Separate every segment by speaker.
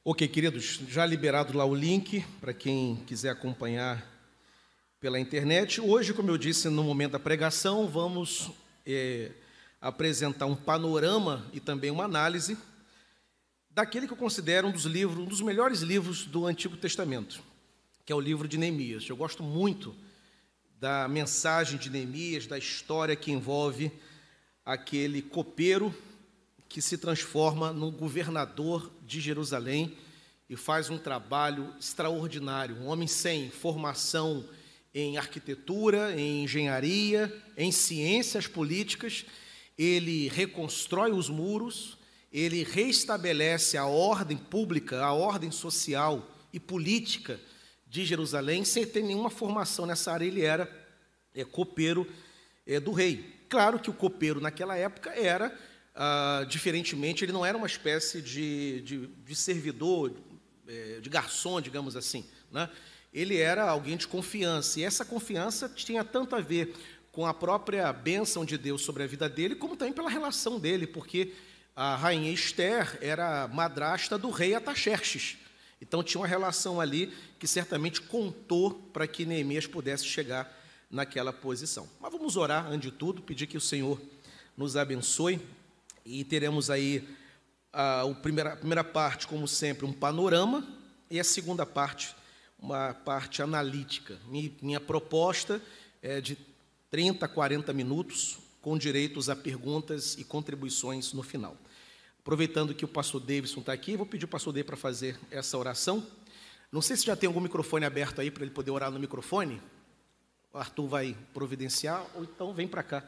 Speaker 1: Ok, queridos, já liberado lá o link para quem quiser acompanhar pela internet. Hoje, como eu disse no momento da pregação, vamos apresentar um panorama e também uma análise daquele que eu considero um dos melhores livros do Antigo Testamento, que é o livro de Neemias. Eu gosto muito da mensagem de Neemias, da história que envolve aquele copeiro que se transforma no governador de Jerusalém e faz um trabalho extraordinário. Um homem sem formação em arquitetura, em engenharia, em ciências políticas, ele reconstrói os muros, ele reestabelece a ordem pública, a ordem social e política de Jerusalém, sem ter nenhuma formação nessa área. Ele era copeiro do rei. Claro que o copeiro naquela época era, diferentemente, ele não era uma espécie de servidor, de garçom, digamos assim, né? Ele era alguém de confiança, e essa confiança tinha tanto a ver com a própria bênção de Deus sobre a vida dele, como também pela relação dele, porque a rainha Ester era madrasta do rei Ataxerxes. Então tinha uma relação ali que certamente contou para que Neemias pudesse chegar naquela posição. Mas vamos orar, antes de tudo, pedir que o Senhor nos abençoe, e teremos aí a primeira parte, como sempre, um panorama, e a segunda parte, uma parte analítica. Minha proposta é de 30 a 40 minutos, com direitos a perguntas e contribuições no final. Aproveitando que o pastor Davidson está aqui, vou pedir o pastor Davidson para fazer essa oração. Não sei se já tem algum microfone aberto aí para ele poder orar no microfone. O Arthur vai providenciar, ou então vem para cá.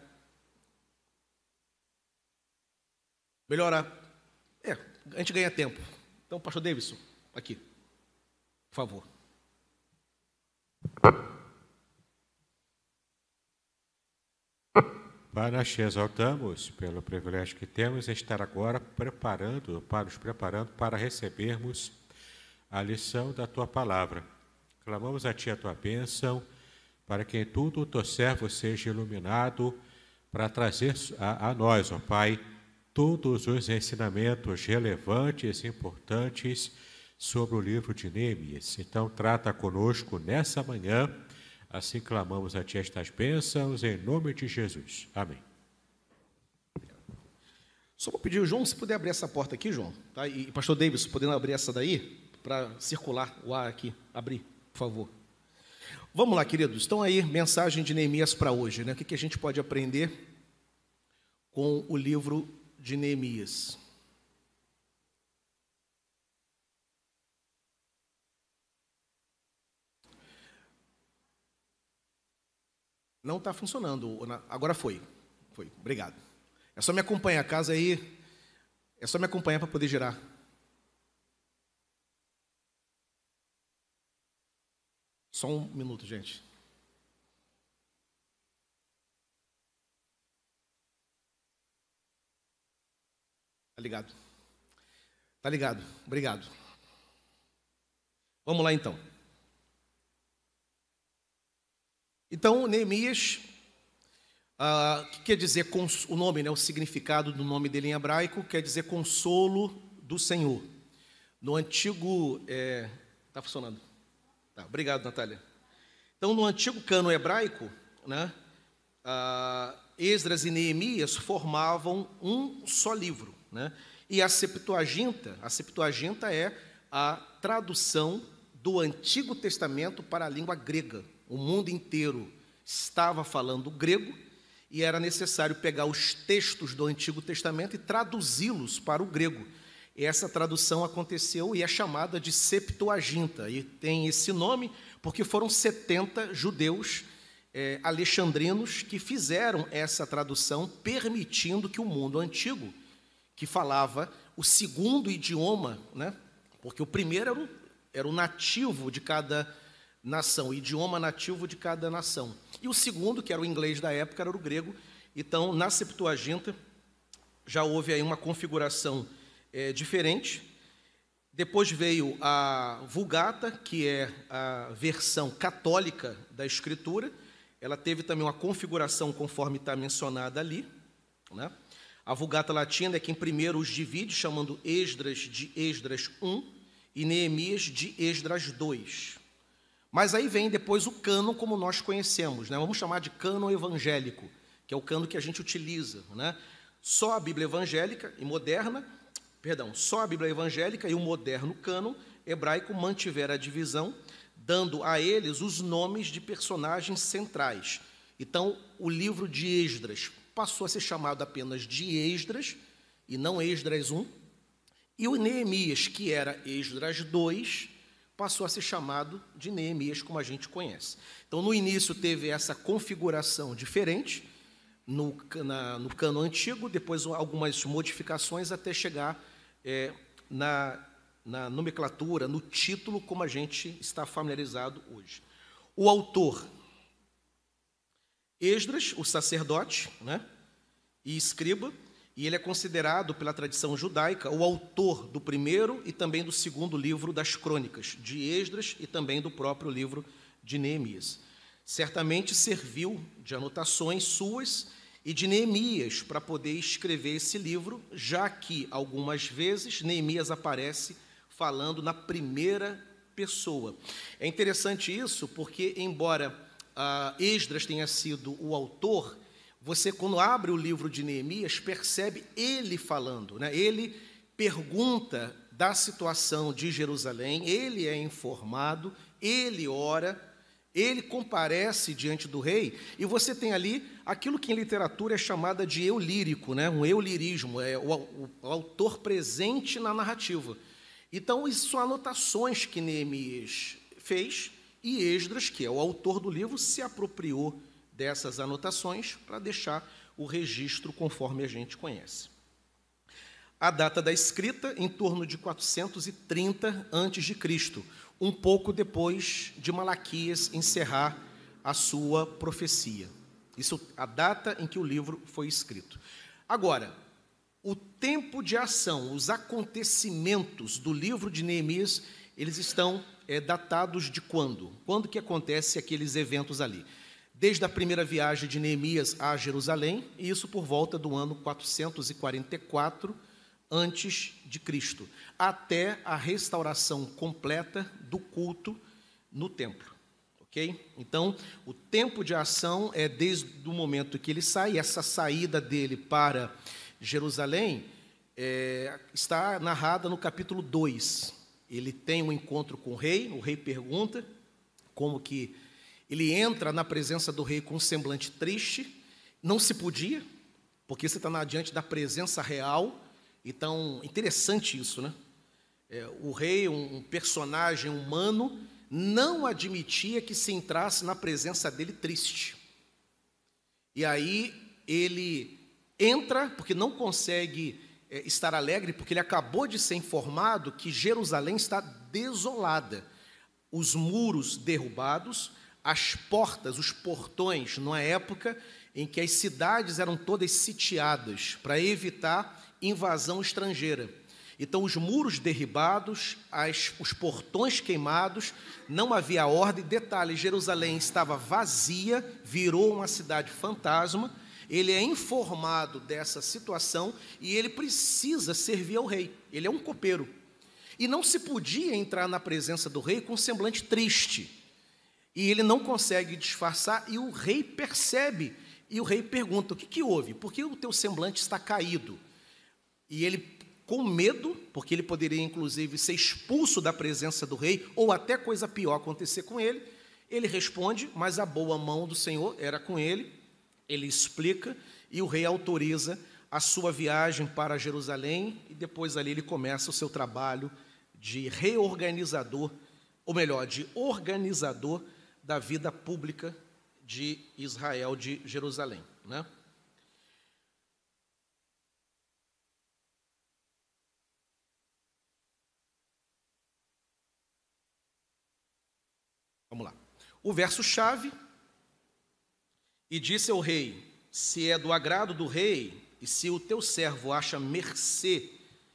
Speaker 1: Melhor, a gente ganha tempo. Então, pastor Davidson, aqui, por favor.
Speaker 2: Pai, nós te exaltamos pelo privilégio que temos em estar agora nos preparando para recebermos a lição da Tua Palavra. Clamamos a Ti a Tua bênção, para que em tudo o Teu servo seja iluminado, para trazer a nós, ó Pai, todos os ensinamentos relevantes e importantes sobre o livro de Neemias. Então, trata conosco nessa manhã. Assim clamamos a Ti estas bênçãos, em nome de Jesus. Amém.
Speaker 1: Só vou pedir, João, se puder abrir essa porta aqui, João, tá? E pastor Davis, podendo abrir essa daí, para circular o ar aqui. Abrir, por favor. Vamos lá, queridos. Então aí, mensagem de Neemias para hoje, né? O que a gente pode aprender com o livro de Neemias? Não está funcionando. Agora foi. Foi. Obrigado. É só me acompanhar. A casa aí. É só me acompanhar para poder girar. Só um minuto, gente. Tá ligado? Tá ligado. Obrigado. Vamos lá, então. Então, Neemias, que quer dizer, o nome, né, o significado do nome dele em hebraico, quer dizer consolo do Senhor. No antigo... Está funcionando? Tá, obrigado, Natália. Então, no antigo cano hebraico, né, Esdras e Neemias formavam um só livro, né? E a Septuaginta é a tradução do Antigo Testamento para a língua grega. O mundo inteiro estava falando grego e era necessário pegar os textos do Antigo Testamento e traduzi-los para o grego. E essa tradução aconteceu e é chamada de Septuaginta. E tem esse nome porque foram 70 judeus alexandrinos que fizeram essa tradução, permitindo que o mundo antigo, que falava o segundo idioma, né? Porque o primeiro era o nativo de cada nação, o idioma nativo de cada nação. E o segundo, que era o inglês da época, era o grego. Então, na Septuaginta, já houve aí uma configuração diferente. Depois veio a Vulgata, que é a versão católica da Escritura. Ela teve também uma configuração conforme está mencionada ali, né? A Vulgata Latina é quem primeiro os divide, chamando Esdras de Esdras I, e Neemias de Esdras 2. Mas aí vem depois o cânon como nós conhecemos, né? Vamos chamar de cânon evangélico, que é o cânon que a gente utiliza, né? Só a Bíblia evangélica e moderna, só a Bíblia evangélica e o moderno cânon hebraico mantiveram a divisão, dando a eles os nomes de personagens centrais. Então, o livro de Esdras passou a ser chamado apenas de Esdras, e não Esdras 1, e o Neemias, que era Esdras 2, passou a ser chamado de Neemias, como a gente conhece. Então, no início teve essa configuração diferente, no cânon antigo, depois algumas modificações até chegar na nomenclatura, no título, como a gente está familiarizado hoje. O autor, Esdras, o sacerdote, né, e escriba, e ele é considerado, pela tradição judaica, o autor do primeiro e também do segundo livro das crônicas, de Esdras e também do próprio livro de Neemias. Certamente serviu de anotações suas e de Neemias para poder escrever esse livro, já que, algumas vezes, Neemias aparece falando na primeira pessoa. É interessante isso porque, embora Esdras tenha sido o autor, você, quando abre o livro de Neemias, percebe ele falando, né? Ele pergunta da situação de Jerusalém, ele é informado, ele ora, ele comparece diante do rei, e você tem ali aquilo que em literatura é chamada de eu lírico, né? Um eu lirismo, é o autor presente na narrativa. Então, isso são anotações que Neemias fez, e Esdras, que é o autor do livro, se apropriou dessas anotações para deixar o registro conforme a gente conhece. A data da escrita, em torno de 430 a.C., um pouco depois de Malaquias encerrar a sua profecia. Isso a data em que o livro foi escrito. Agora, o tempo de ação, os acontecimentos do livro de Neemias, eles estão datados de quando? Quando que acontece aqueles eventos ali? Desde a primeira viagem de Neemias a Jerusalém, e isso por volta do ano 444 antes de Cristo, até a restauração completa do culto no templo. Ok? Então, o tempo de ação é desde o momento que ele sai, essa saída dele para Jerusalém está narrada no capítulo 2. Ele tem um encontro com o rei pergunta como que ele entra na presença do rei com um semblante triste, não se podia, porque você está diante da presença real. Então, interessante isso, né? O rei, um personagem humano, não admitia que se entrasse na presença dele triste. E aí ele entra, porque não consegue estar alegre, porque ele acabou de ser informado que Jerusalém está desolada, os muros derrubados, as portas, os portões, numa época em que as cidades eram todas sitiadas para evitar invasão estrangeira. Então, os muros derribados, os portões queimados, não havia ordem. Detalhe, Jerusalém estava vazia, virou uma cidade fantasma. Ele é informado dessa situação e ele precisa servir ao rei. Ele é um copeiro. E não se podia entrar na presença do rei com um semblante triste. E ele não consegue disfarçar, e o rei percebe. E o rei pergunta: o que houve? Por que o teu semblante está caído? E ele, com medo, porque ele poderia inclusive ser expulso da presença do rei, ou até coisa pior acontecer com ele, ele responde, mas a boa mão do Senhor era com ele. Ele explica, e o rei autoriza a sua viagem para Jerusalém, e depois ali ele começa o seu trabalho de reorganizador, ou melhor, de organizador da vida pública de Israel, de Jerusalém, né? Vamos lá. O verso-chave: e disse ao rei: se é do agrado do rei, e se o teu servo acha mercê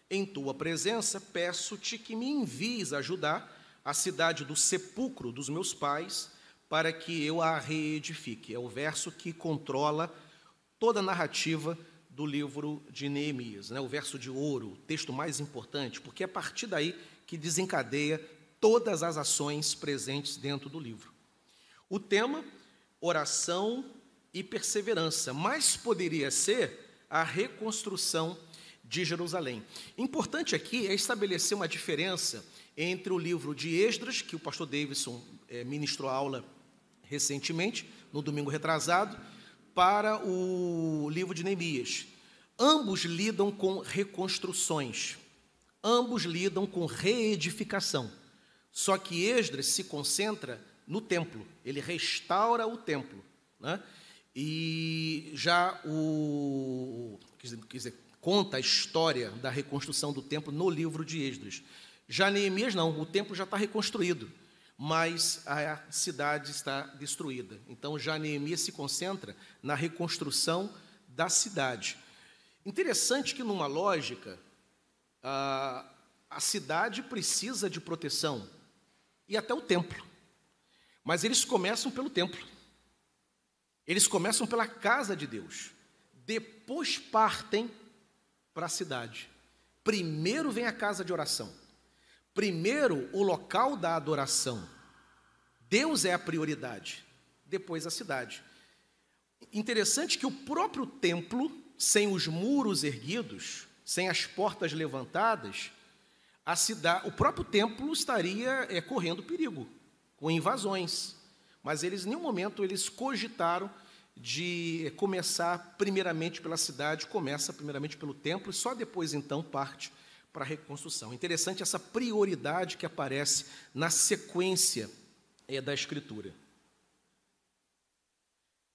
Speaker 1: em tua presença, peço-te que me envies a Judá, a cidade do sepulcro dos meus pais, para que eu a reedifique. É o verso que controla toda a narrativa do livro de Neemias, né? O verso de ouro, o texto mais importante, porque é a partir daí que desencadeia todas as ações presentes dentro do livro. O tema, oração e perseverança, mas poderia ser a reconstrução de Jerusalém. Importante aqui é estabelecer uma diferença entre o livro de Esdras, que o pastor Davidson ministrou aula recentemente, no domingo retrasado, para o livro de Neemias. Ambos lidam com reconstruções, ambos lidam com reedificação. Só que Esdras se concentra no templo, ele restaura o templo, né? E já conta a história da reconstrução do templo no livro de Esdras. Já Neemias não, o templo já está reconstruído, mas a cidade está destruída. Então já Neemias se concentra na reconstrução da cidade. Interessante que numa lógica, a cidade precisa de proteção, e até o templo. Mas eles começam pelo templo. Eles começam pela casa de Deus. Depois partem para a cidade. Primeiro vem a casa de oração. Primeiro o local da adoração. Deus é a prioridade. Depois a cidade. Interessante que o próprio templo, sem os muros erguidos, sem as portas levantadas, o próprio templo estaria correndo perigo, com invasões. Mas eles, em nenhum momento, eles cogitaram de começar primeiramente pela cidade, começa primeiramente pelo templo, e só depois, então, parte para a reconstrução. Interessante essa prioridade que aparece na sequência da Escritura.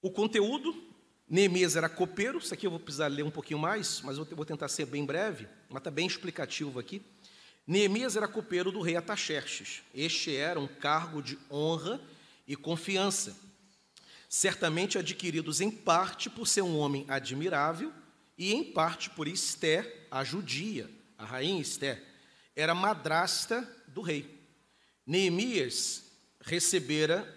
Speaker 1: O conteúdo, Neemias era copeiro, isso aqui eu vou precisar ler um pouquinho mais, mas eu vou tentar ser bem breve, mas está bem explicativo aqui. Neemias era copeiro do rei Artaxerxes. Este era um cargo de honra e confiança, certamente adquiridos em parte por ser um homem admirável e em parte por Ester, a judia, a rainha Ester, era madrasta do rei. Neemias recebera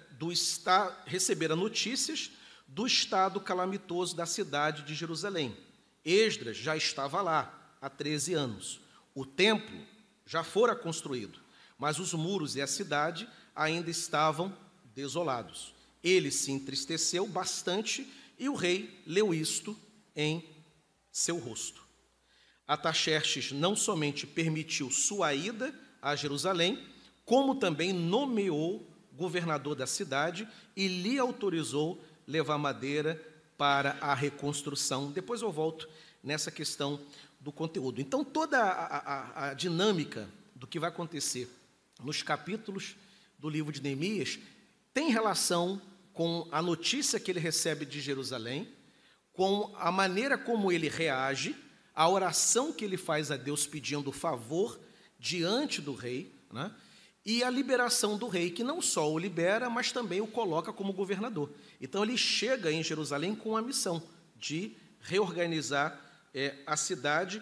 Speaker 1: notícias do estado calamitoso da cidade de Jerusalém. Esdras já estava lá há 13 anos. O templo já fora construído, mas os muros e a cidade ainda estavam desolados. Ele se entristeceu bastante e o rei leu isto em seu rosto. Artaxerxes não somente permitiu sua ida a Jerusalém, como também nomeou governador da cidade e lhe autorizou levar madeira para a reconstrução. Depois eu volto nessa questão do conteúdo. Então, toda a dinâmica do que vai acontecer nos capítulos do livro de Neemias tem relação com a notícia que ele recebe de Jerusalém, com a maneira como ele reage, a oração que ele faz a Deus pedindo favor diante do rei, né? E a liberação do rei, que não só o libera, mas também o coloca como governador. Então, ele chega em Jerusalém com a missão de reorganizar a cidade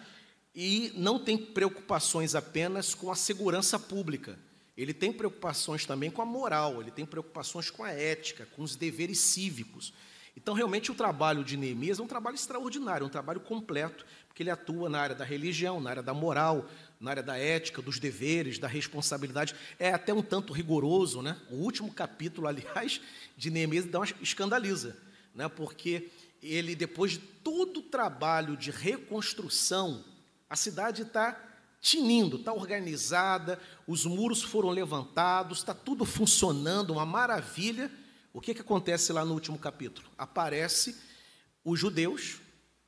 Speaker 1: e não tem preocupações apenas com a segurança pública. Ele tem preocupações também com a moral, ele tem preocupações com a ética, com os deveres cívicos. Então, realmente, o trabalho de Neemias é um trabalho extraordinário, um trabalho completo, porque ele atua na área da religião, na área da moral, na área da ética, dos deveres, da responsabilidade. É até um tanto rigoroso, né? O último capítulo, aliás, de Neemias escandaliza, né? Porque ele, depois de todo o trabalho de reconstrução, a cidade está tinindo, está organizada, os muros foram levantados, está tudo funcionando, uma maravilha. O que acontece lá no último capítulo? Aparece os judeus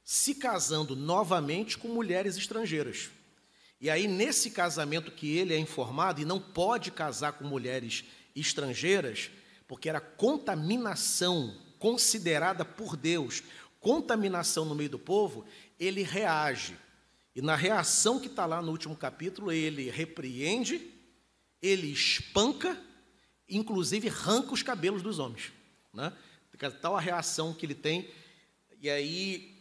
Speaker 1: se casando novamente com mulheres estrangeiras. E aí, nesse casamento que ele é informado, e não pode casar com mulheres estrangeiras, porque era contaminação considerada por Deus, contaminação no meio do povo, ele reage. E na reação que está lá no último capítulo, ele repreende, ele espanca, inclusive arranca os cabelos dos homens, né? Tal a reação que ele tem. E aí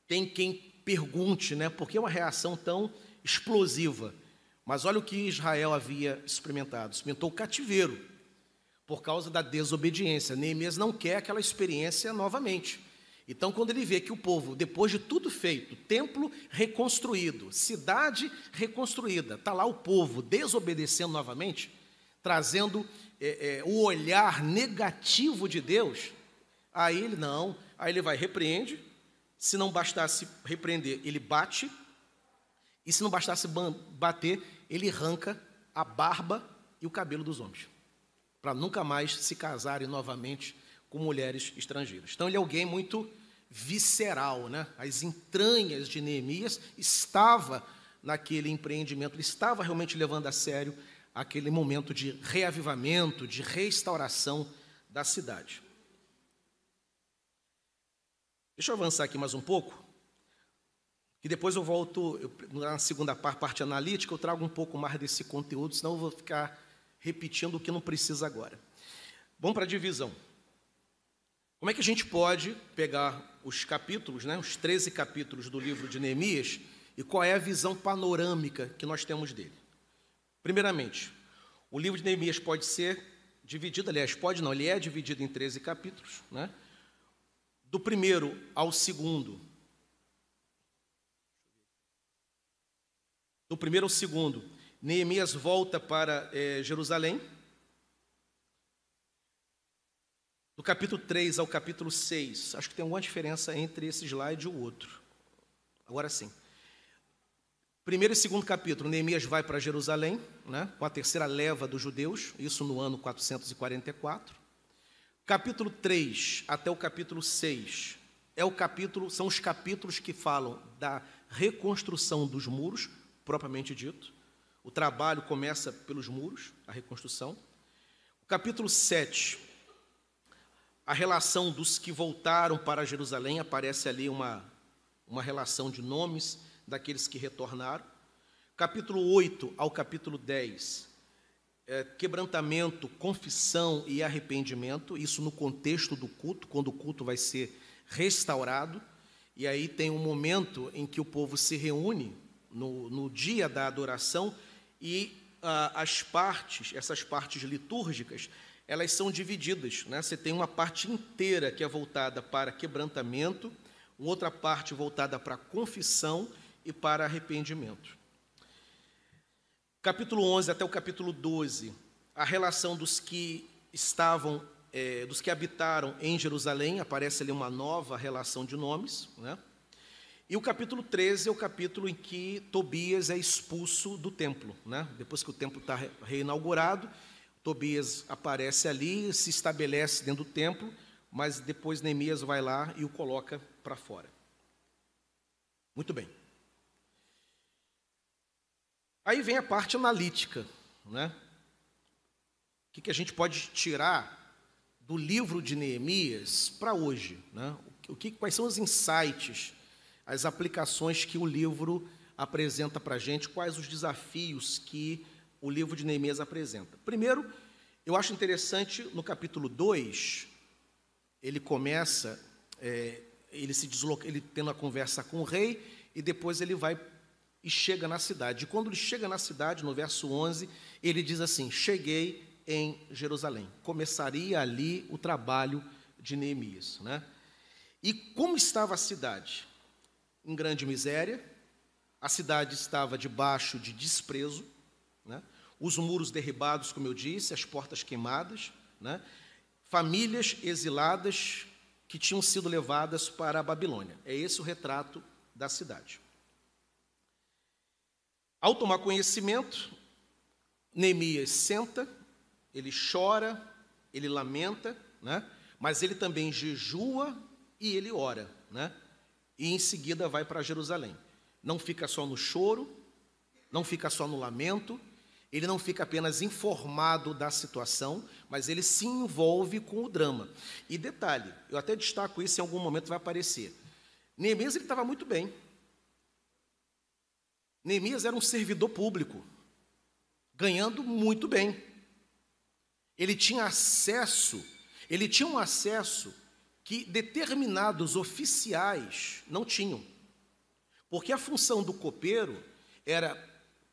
Speaker 1: tem quem pergunte, né, por que uma reação tão explosiva? Mas olha o que Israel havia experimentado. Experimentou o cativeiro por causa da desobediência. Neemias não quer aquela experiência novamente. Então, quando ele vê que o povo, depois de tudo feito, templo reconstruído, cidade reconstruída, está lá o povo desobedecendo novamente, trazendo o olhar negativo de Deus, aí ele vai, repreende, se não bastasse repreender, ele bate, e se não bastasse bater, ele arranca a barba e o cabelo dos homens, para nunca mais se casarem novamente com mulheres estrangeiras. Então, ele é alguém muito visceral, né? As entranhas de Neemias estava naquele empreendimento, ele estava realmente levando a sério aquele momento de reavivamento, de restauração da cidade. Deixa eu avançar aqui mais um pouco, que depois eu volto, na segunda parte analítica, eu trago um pouco mais desse conteúdo, senão eu vou ficar repetindo o que não precisa agora. Vamos para a divisão. Como é que a gente pode pegar os capítulos, né, os 13 capítulos do livro de Neemias, e qual é a visão panorâmica que nós temos dele? Primeiramente, o livro de Neemias pode ser dividido, aliás, pode não, ele é dividido em 13 capítulos, né? Do primeiro ao segundo, Neemias volta para Jerusalém. Do capítulo 3 ao capítulo 6, acho que tem alguma diferença entre esse slide e o outro. Agora sim. Primeiro e segundo capítulo, Neemias vai para Jerusalém, né, com a terceira leva dos judeus, isso no ano 444. Capítulo 3 até o capítulo 6 são os capítulos que falam da reconstrução dos muros, propriamente dito. O trabalho começa pelos muros, a reconstrução. O capítulo 7, a relação dos que voltaram para Jerusalém, aparece ali uma relação de nomes daqueles que retornaram. Capítulo 8 ao capítulo 10, quebrantamento, confissão e arrependimento, isso no contexto do culto, quando o culto vai ser restaurado, e aí tem um momento em que o povo se reúne no dia da adoração, e essas partes litúrgicas, elas são divididas, né? Você tem uma parte inteira que é voltada para quebrantamento, outra parte voltada para confissão e para arrependimento. Capítulo 11 até o capítulo 12, a relação dos que habitaram em Jerusalém, aparece ali uma nova relação de nomes, né? E o capítulo 13 é o capítulo em que Tobias é expulso do templo, né? Depois que o templo está reinaugurado, Tobias aparece ali, se estabelece dentro do templo, mas depois Neemias vai lá e o coloca para fora. Muito bem. Aí vem a parte analítica, né? O que a gente pode tirar do livro de Neemias para hoje, né? Quais são os insights, as aplicações que o livro apresenta para a gente, quais os desafios que o livro de Neemias apresenta. Primeiro, eu acho interessante, no capítulo 2, ele começa, ele se desloca, ele tendo a conversa com o rei, e depois ele vai e chega na cidade. E quando ele chega na cidade, no verso 11, ele diz assim: cheguei em Jerusalém. Começaria ali o trabalho de Neemias, né? E como estava a cidade? Em grande miséria, a cidade estava debaixo de desprezo, né? Os muros derribados, como eu disse, as portas queimadas, né? Famílias exiladas que tinham sido levadas para a Babilônia. É esse o retrato da cidade. Ao tomar conhecimento, Neemias senta, ele chora, ele lamenta, né? Mas ele também jejua e ele ora, né? E em seguida vai para Jerusalém. Não fica só no choro, não fica só no lamento, ele não fica apenas informado da situação, mas ele se envolve com o drama. E detalhe, eu até destaco isso, em algum momento vai aparecer. Neemias estava muito bem. Neemias era um servidor público, ganhando muito bem. Ele tinha um acesso que determinados oficiais não tinham. Porque a função do copeiro era,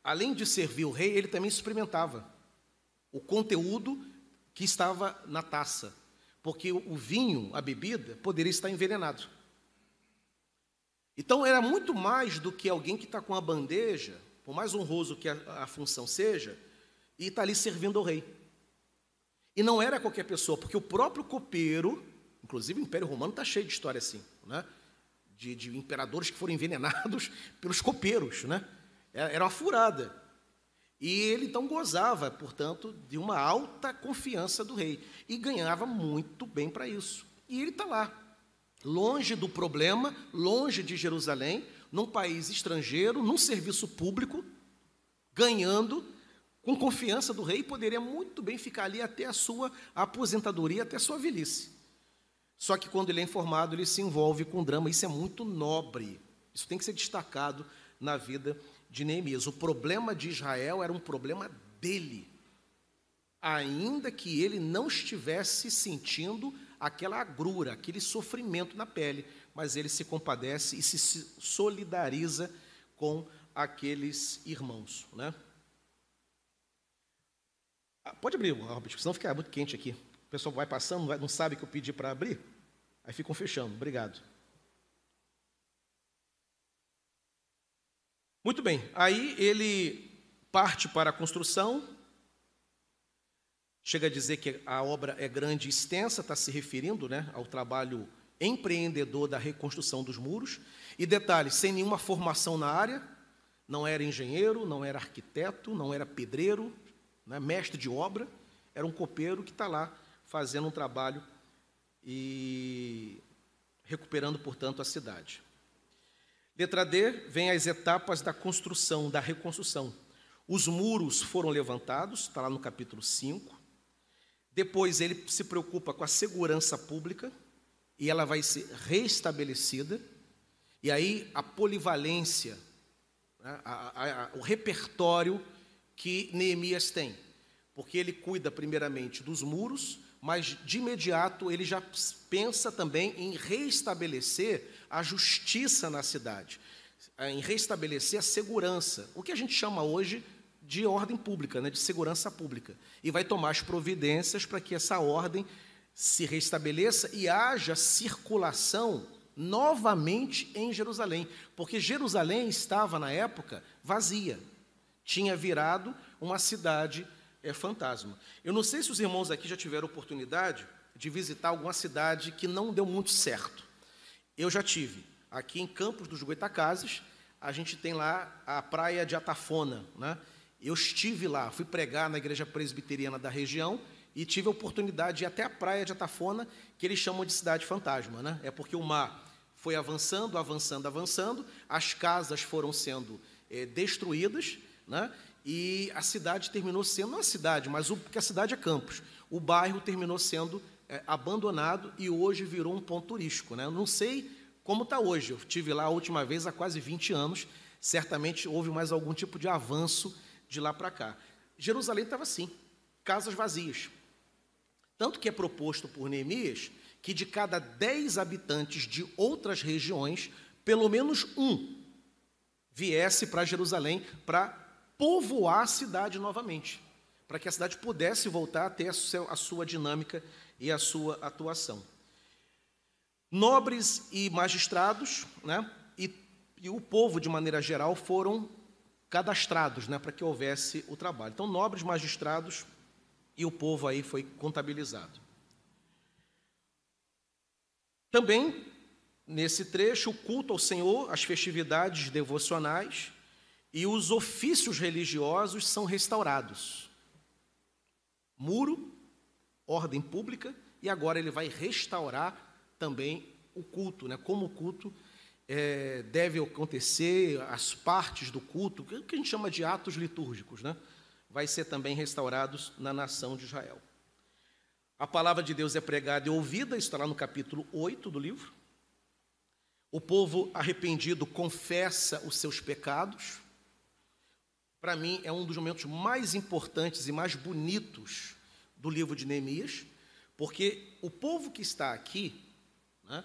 Speaker 1: além de servir o rei, ele também experimentava o conteúdo que estava na taça. Porque o vinho, a bebida, poderia estar envenenado. Então, era muito mais do que alguém que está com a bandeja, por mais honroso que a função seja, e está ali servindo ao rei. E não era qualquer pessoa, porque o próprio copeiro, inclusive o Império Romano está cheio de história assim, né? De imperadores que foram envenenados pelos copeiros, né? Era uma furada. E ele então gozava, portanto, de uma alta confiança do rei. E ganhava muito bem para isso. E ele está lá, longe do problema, longe de Jerusalém, num país estrangeiro, num serviço público, ganhando com confiança do rei, poderia muito bem ficar ali até a sua aposentadoria, até a sua velhice. Só que quando ele é informado, ele se envolve com drama. Isso é muito nobre. Isso tem que ser destacado na vida de Neemias. O problema de Israel era um problema dele, ainda que ele não estivesse sentindo aquela agrura, aquele sofrimento na pele, mas ele se compadece e se solidariza com aqueles irmãos, né? Pode abrir, Robert, senão fica muito quente aqui. O pessoal vai passando, não sabe que eu pedi para abrir, aí ficam fechando. Obrigado. Muito bem, aí ele parte para a construção, chega a dizer que a obra é grande e extensa, está se referindo, né, ao trabalho empreendedor da reconstrução dos muros. E detalhe, sem nenhuma formação na área, não era engenheiro, não era arquiteto, não era pedreiro, né, mestre de obra, era um copeiro que está lá fazendo um trabalho e recuperando, portanto, a cidade. Letra D, vem as etapas da construção, da reconstrução. Os muros foram levantados, está lá no capítulo 5. Depois ele se preocupa com a segurança pública, e ela vai ser restabelecida. E aí a polivalência, né, o repertório que Neemias tem. Porque ele cuida primeiramente dos muros, mas de imediato ele já pensa também em restabelecer a justiça na cidade, em restabelecer a segurança, o que a gente chama hoje de ordem pública, né, de segurança pública, e vai tomar as providências para que essa ordem se restabeleça e haja circulação novamente em Jerusalém, porque Jerusalém estava, na época, vazia, tinha virado uma cidade fantasma. Eu não sei se os irmãos aqui já tiveram oportunidade de visitar alguma cidade que não deu muito certo. Eu já tive. Aqui em Campos dos Goitacazes, a gente tem lá a praia de Atafona, né? Eu estive lá, fui pregar na igreja presbiteriana da região e tive a oportunidade de ir até a praia de Atafona, que eles chamam de cidade fantasma, né? É porque o mar foi avançando, avançando, avançando, as casas foram sendo destruídas, né? E a cidade terminou sendo, não a cidade, mas porque a cidade é Campos, o bairro terminou sendo abandonado e hoje virou um ponto turístico, né? Eu não sei como está hoje, eu estive lá a última vez há quase 20 anos, certamente houve mais algum tipo de avanço de lá para cá. Jerusalém estava assim, casas vazias. Tanto que é proposto por Neemias que de cada 10 habitantes de outras regiões, pelo menos um viesse para Jerusalém para povoar a cidade novamente, para que a cidade pudesse voltar a ter a sua dinâmica e a sua atuação. Nobres e magistrados, né, e o povo, de maneira geral, foram cadastrados, né, para que houvesse o trabalho. Então, nobres, magistrados e o povo aí foi contabilizado. Também, nesse trecho, o culto ao Senhor, as festividades devocionais e os ofícios religiosos são restaurados. Muro, ordem pública, e agora ele vai restaurar também o culto, né? Como o culto deve acontecer, as partes do culto, que a gente chama de atos litúrgicos, né? Vai ser também restaurados na nação de Israel. A palavra de Deus é pregada e ouvida, isso está lá no capítulo 8 do livro. O povo arrependido confessa os seus pecados. Para mim, é um dos momentos mais importantes e mais bonitos do livro de Neemias, porque o povo que está aqui, né,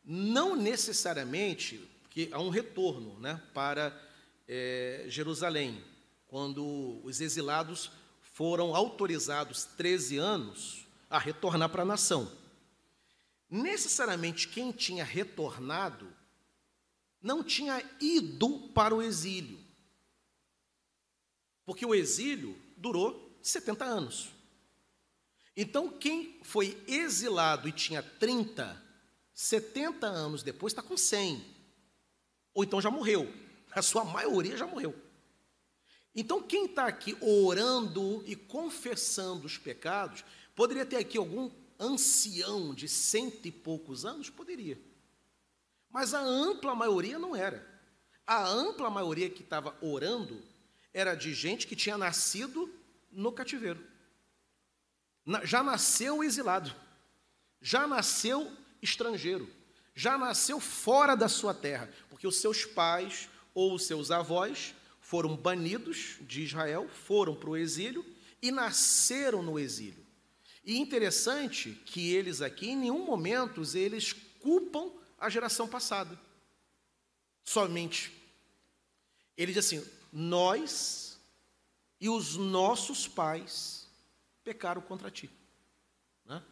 Speaker 1: não necessariamente, porque há um retorno, né, para Jerusalém, quando os exilados foram autorizados 13 anos a retornar para a nação. Necessariamente quem tinha retornado não tinha ido para o exílio, porque o exílio durou 70 anos. Então, quem foi exilado e tinha 30, 70 anos depois está com 100, ou então já morreu, a sua maioria já morreu. Então, quem está aqui orando e confessando os pecados, poderia ter aqui algum ancião de 100 e poucos anos? Poderia. Mas a ampla maioria não era. A ampla maioria que estava orando era de gente que tinha nascido no cativeiro. Já nasceu exilado, já nasceu estrangeiro, já nasceu fora da sua terra, porque os seus pais ou os seus avós foram banidos de Israel, foram para o exílio e nasceram no exílio. E interessante que eles aqui, em nenhum momento, eles culpam a geração passada. Somente. Ele diz assim, nós e os nossos pais pecaram contra ti. Né?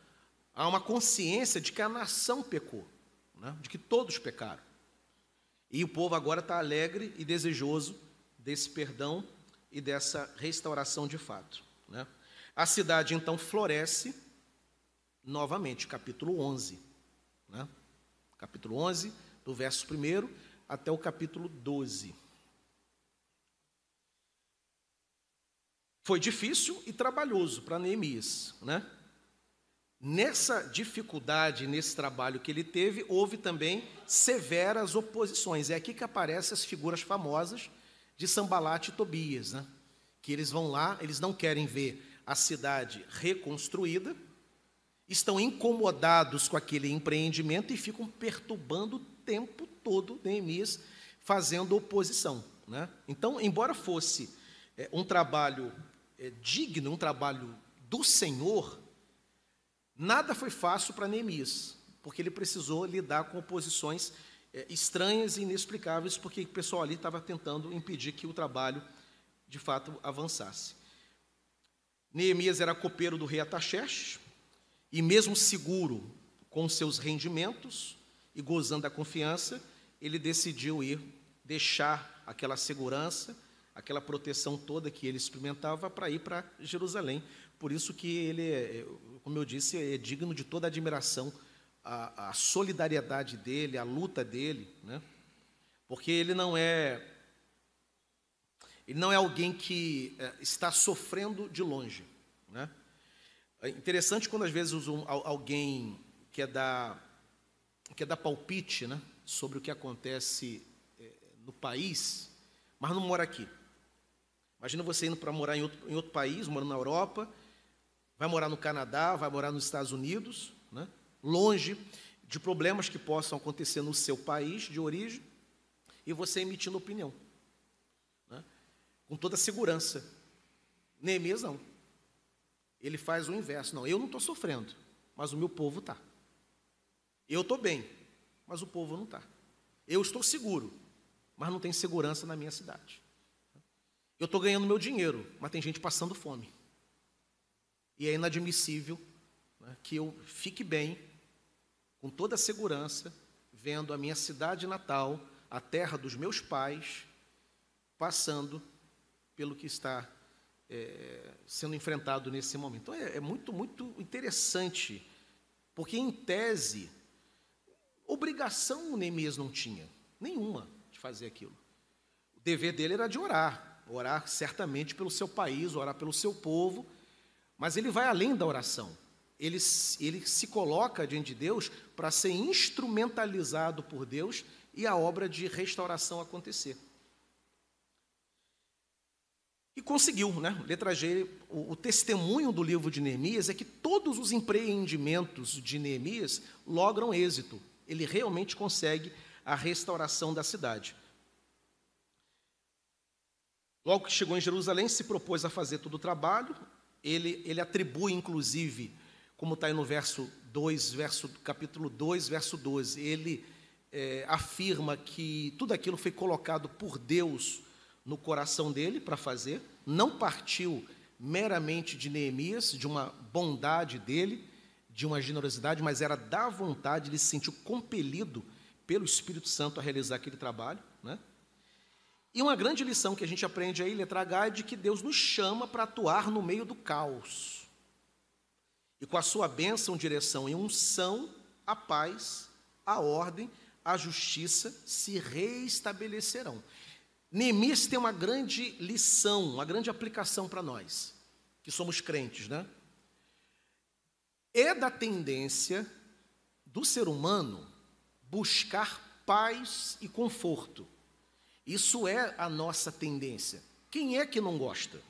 Speaker 1: Há uma consciência de que a nação pecou, né? De que todos pecaram. E o povo agora está alegre e desejoso desse perdão e dessa restauração de fato. Né? A cidade, então, floresce novamente, capítulo 11. Né? Capítulo 11, do verso 1 até o capítulo 12. Foi difícil e trabalhoso para Neemias, né? Nessa dificuldade, nesse trabalho que ele teve, houve também severas oposições. É aqui que aparecem as figuras famosas de Sanbalate e Tobias, né? Que eles vão lá, eles não querem ver a cidade reconstruída, estão incomodados com aquele empreendimento e ficam perturbando o tempo todo Neemias, fazendo oposição, né? Então, embora fosse um trabalho digno, um trabalho do Senhor, nada foi fácil para Neemias, porque ele precisou lidar com oposições estranhas e inexplicáveis, porque o pessoal ali estava tentando impedir que o trabalho, de fato, avançasse. Neemias era copeiro do rei Artaxerxes, e mesmo seguro com seus rendimentos e gozando da confiança, ele decidiu deixar aquela segurança, aquela proteção toda que ele experimentava para ir para Jerusalém. Por isso que ele, como eu disse, é digno de toda admiração, a solidariedade dele, a luta dele, né? Porque ele não é alguém que está sofrendo de longe, né? É interessante quando às vezes alguém quer dar palpite, né, sobre o que acontece no país, mas não mora aqui. Imagina você indo para morar em outro país, morando na Europa, vai morar no Canadá, vai morar nos Estados Unidos, né? Longe de problemas que possam acontecer no seu país de origem, e você emitindo opinião, né? Com toda a segurança. Neemias não. Ele faz o inverso. Não, eu não estou sofrendo, mas o meu povo está. Eu estou bem, mas o povo não está. Eu estou seguro, mas não tem segurança na minha cidade. Eu estou ganhando meu dinheiro, mas tem gente passando fome. E é inadmissível, né, que eu fique bem, com toda a segurança, vendo a minha cidade natal, a terra dos meus pais, passando pelo que está sendo enfrentado nesse momento. Então, é muito, muito interessante, porque, em tese, obrigação o Neemias não tinha, nenhuma, de fazer aquilo. O dever dele era de orar certamente pelo seu país, orar pelo seu povo, mas ele vai além da oração. Ele se coloca diante de Deus para ser instrumentalizado por Deus e a obra de restauração acontecer. E conseguiu, né? Letra G, o testemunho do livro de Neemias é que todos os empreendimentos de Neemias logram êxito. Ele realmente consegue a restauração da cidade. Logo que chegou em Jerusalém, se propôs a fazer todo o trabalho. Ele atribui, inclusive, como está aí no verso 2, capítulo 2, verso 12, ele afirma que tudo aquilo foi colocado por Deus no coração dele para fazer, não partiu meramente de Neemias, de uma bondade dele, de uma generosidade, mas era da vontade, ele se sentiu compelido pelo Espírito Santo a realizar aquele trabalho, né? E uma grande lição que a gente aprende aí, letra H, é de que Deus nos chama para atuar no meio do caos. E com a sua bênção, direção e unção, a paz, a ordem, a justiça se reestabelecerão. Neemias tem uma grande lição, uma grande aplicação para nós, que somos crentes, né? É da tendência do ser humano buscar paz e conforto. Isso é a nossa tendência. Quem é que não gosta?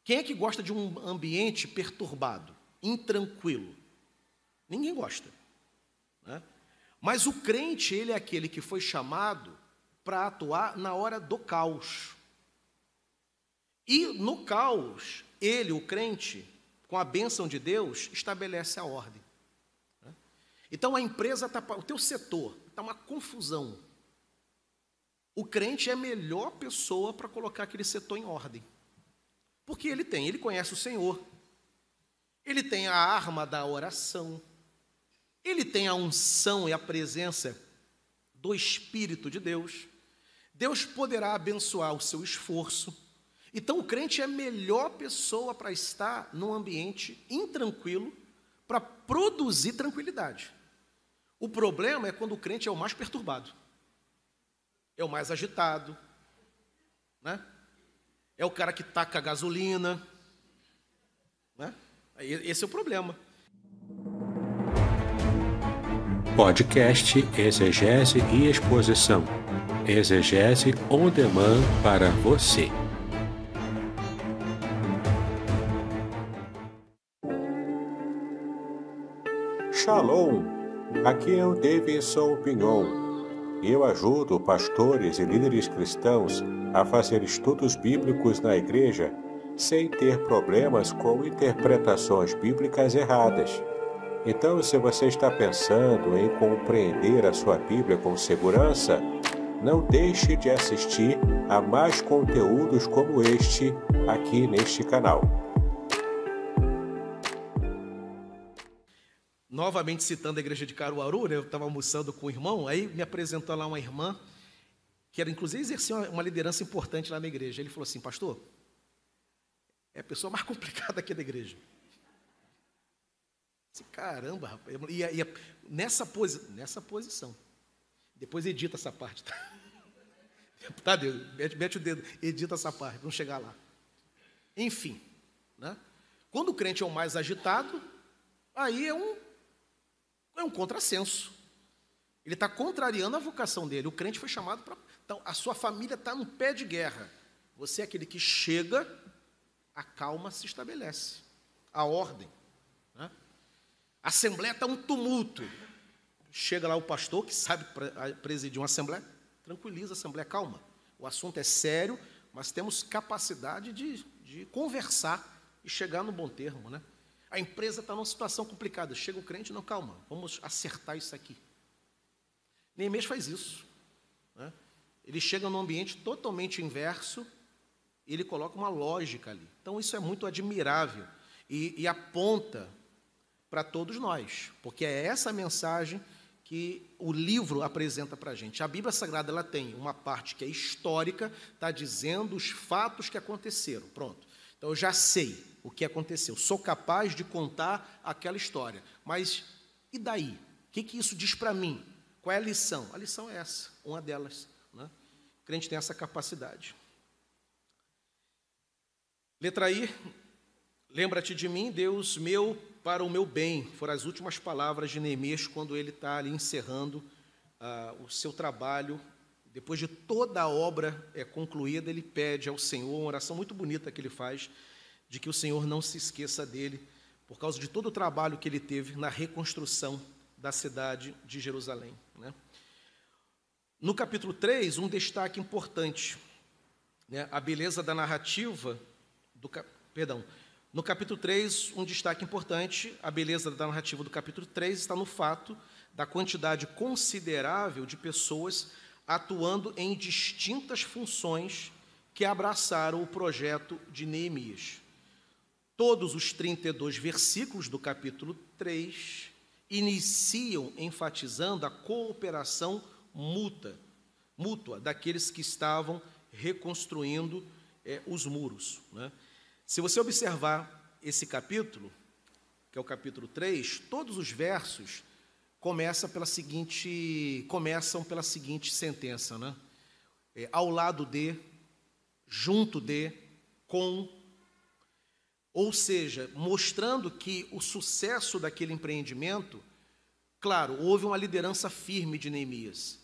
Speaker 1: Quem é que gosta de um ambiente perturbado, intranquilo? Ninguém gosta, né? Mas o crente, ele é aquele que foi chamado para atuar na hora do caos. E no caos, ele, o crente, com a bênção de Deus, estabelece a ordem. Então a empresa está, o teu setor está uma confusão. O crente é a melhor pessoa para colocar aquele setor em ordem. Porque ele conhece o Senhor, ele tem a arma da oração, ele tem a unção e a presença do Espírito de Deus. Deus poderá abençoar o seu esforço. Então o crente é a melhor pessoa para estar num ambiente intranquilo, para produzir tranquilidade. O problema é quando o crente é o mais perturbado, é o mais agitado, né? É o cara que taca gasolina, né? Esse é o problema.
Speaker 2: Podcast Exegese e Exposição. Exegese on demand para você. Shalom, aqui é o Davidson Pignon. Eu ajudo pastores e líderes cristãos a fazer estudos bíblicos na igreja sem ter problemas com interpretações bíblicas erradas. Então, se você está pensando em compreender a sua Bíblia com segurança, não deixe de assistir a mais conteúdos como este aqui neste canal.
Speaker 1: Novamente citando a igreja de Caruaru, né, eu estava almoçando com um irmão, aí me apresentou lá uma irmã, que era, inclusive exercia uma liderança importante lá na igreja. Ele falou assim: pastor, é a pessoa mais complicada aqui da igreja. Disse, caramba, rapaz. E nessa posição. Depois edita essa parte, tá? Tá, Deus, mete o dedo, edita essa parte, vamos chegar lá. Enfim, né? Quando o crente é o mais agitado, aí é um contrassenso. Ele está contrariando a vocação dele. O crente foi chamado para... Então, a sua família está no pé de guerra. Você é aquele que chega, a calma se estabelece. A ordem, né? A assembleia está um tumulto. Chega lá o pastor, que sabe presidir uma assembleia, tranquiliza a assembleia, calma. O assunto é sério, mas temos capacidade de conversar e chegar no bom termo, né? A empresa está numa situação complicada. Chega o crente, não, calma, vamos acertar isso aqui. Neemias faz isso, né? Ele chega num ambiente totalmente inverso e ele coloca uma lógica ali. Então, isso é muito admirável e aponta para todos nós, porque é essa mensagem que o livro apresenta para a gente. A Bíblia Sagrada, ela tem uma parte que é histórica, está dizendo os fatos que aconteceram, pronto. Então, eu já sei o que aconteceu, sou capaz de contar aquela história, mas e daí? O que isso diz para mim? Qual é a lição? A lição é essa, uma delas, né? O crente tem essa capacidade. Letra I, lembra-te de mim, Deus meu, para o meu bem, foram as últimas palavras de Neemias quando ele está ali encerrando o seu trabalho. Depois de toda a obra concluída, ele pede ao Senhor, uma oração muito bonita que ele faz, de que o Senhor não se esqueça dele, por causa de todo o trabalho que ele teve na reconstrução da cidade de Jerusalém, né? No capítulo 3, um destaque importante, né? A beleza da narrativa no capítulo 3, um destaque importante, a beleza da narrativa do capítulo 3 está no fato da quantidade considerável de pessoas atuando em distintas funções que abraçaram o projeto de Neemias. Todos os 32 versículos do capítulo 3 iniciam enfatizando a cooperação mútua daqueles que estavam reconstruindo os muros, né? Se você observar esse capítulo, que é o capítulo 3, todos os versos começam pela seguinte sentença, né? Ao lado de, junto de, com, ou seja, mostrando que o sucesso daquele empreendimento, claro, houve uma liderança firme de Neemias,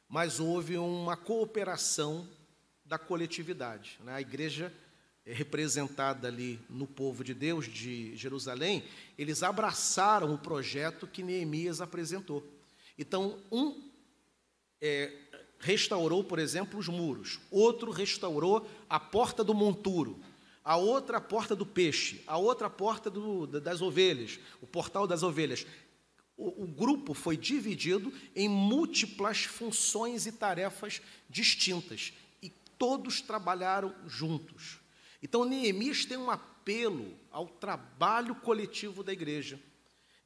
Speaker 1: mas houve uma cooperação da coletividade, né? A igreja representada ali no povo de Deus de Jerusalém, eles abraçaram o projeto que Neemias apresentou. Então, restaurou, por exemplo, os muros, outro restaurou a porta do monturo, a outra a porta do peixe, a outra a porta das ovelhas, o portal das ovelhas. O grupo foi dividido em múltiplas funções e tarefas distintas, e todos trabalharam juntos. Então, Neemias tem um apelo ao trabalho coletivo da igreja,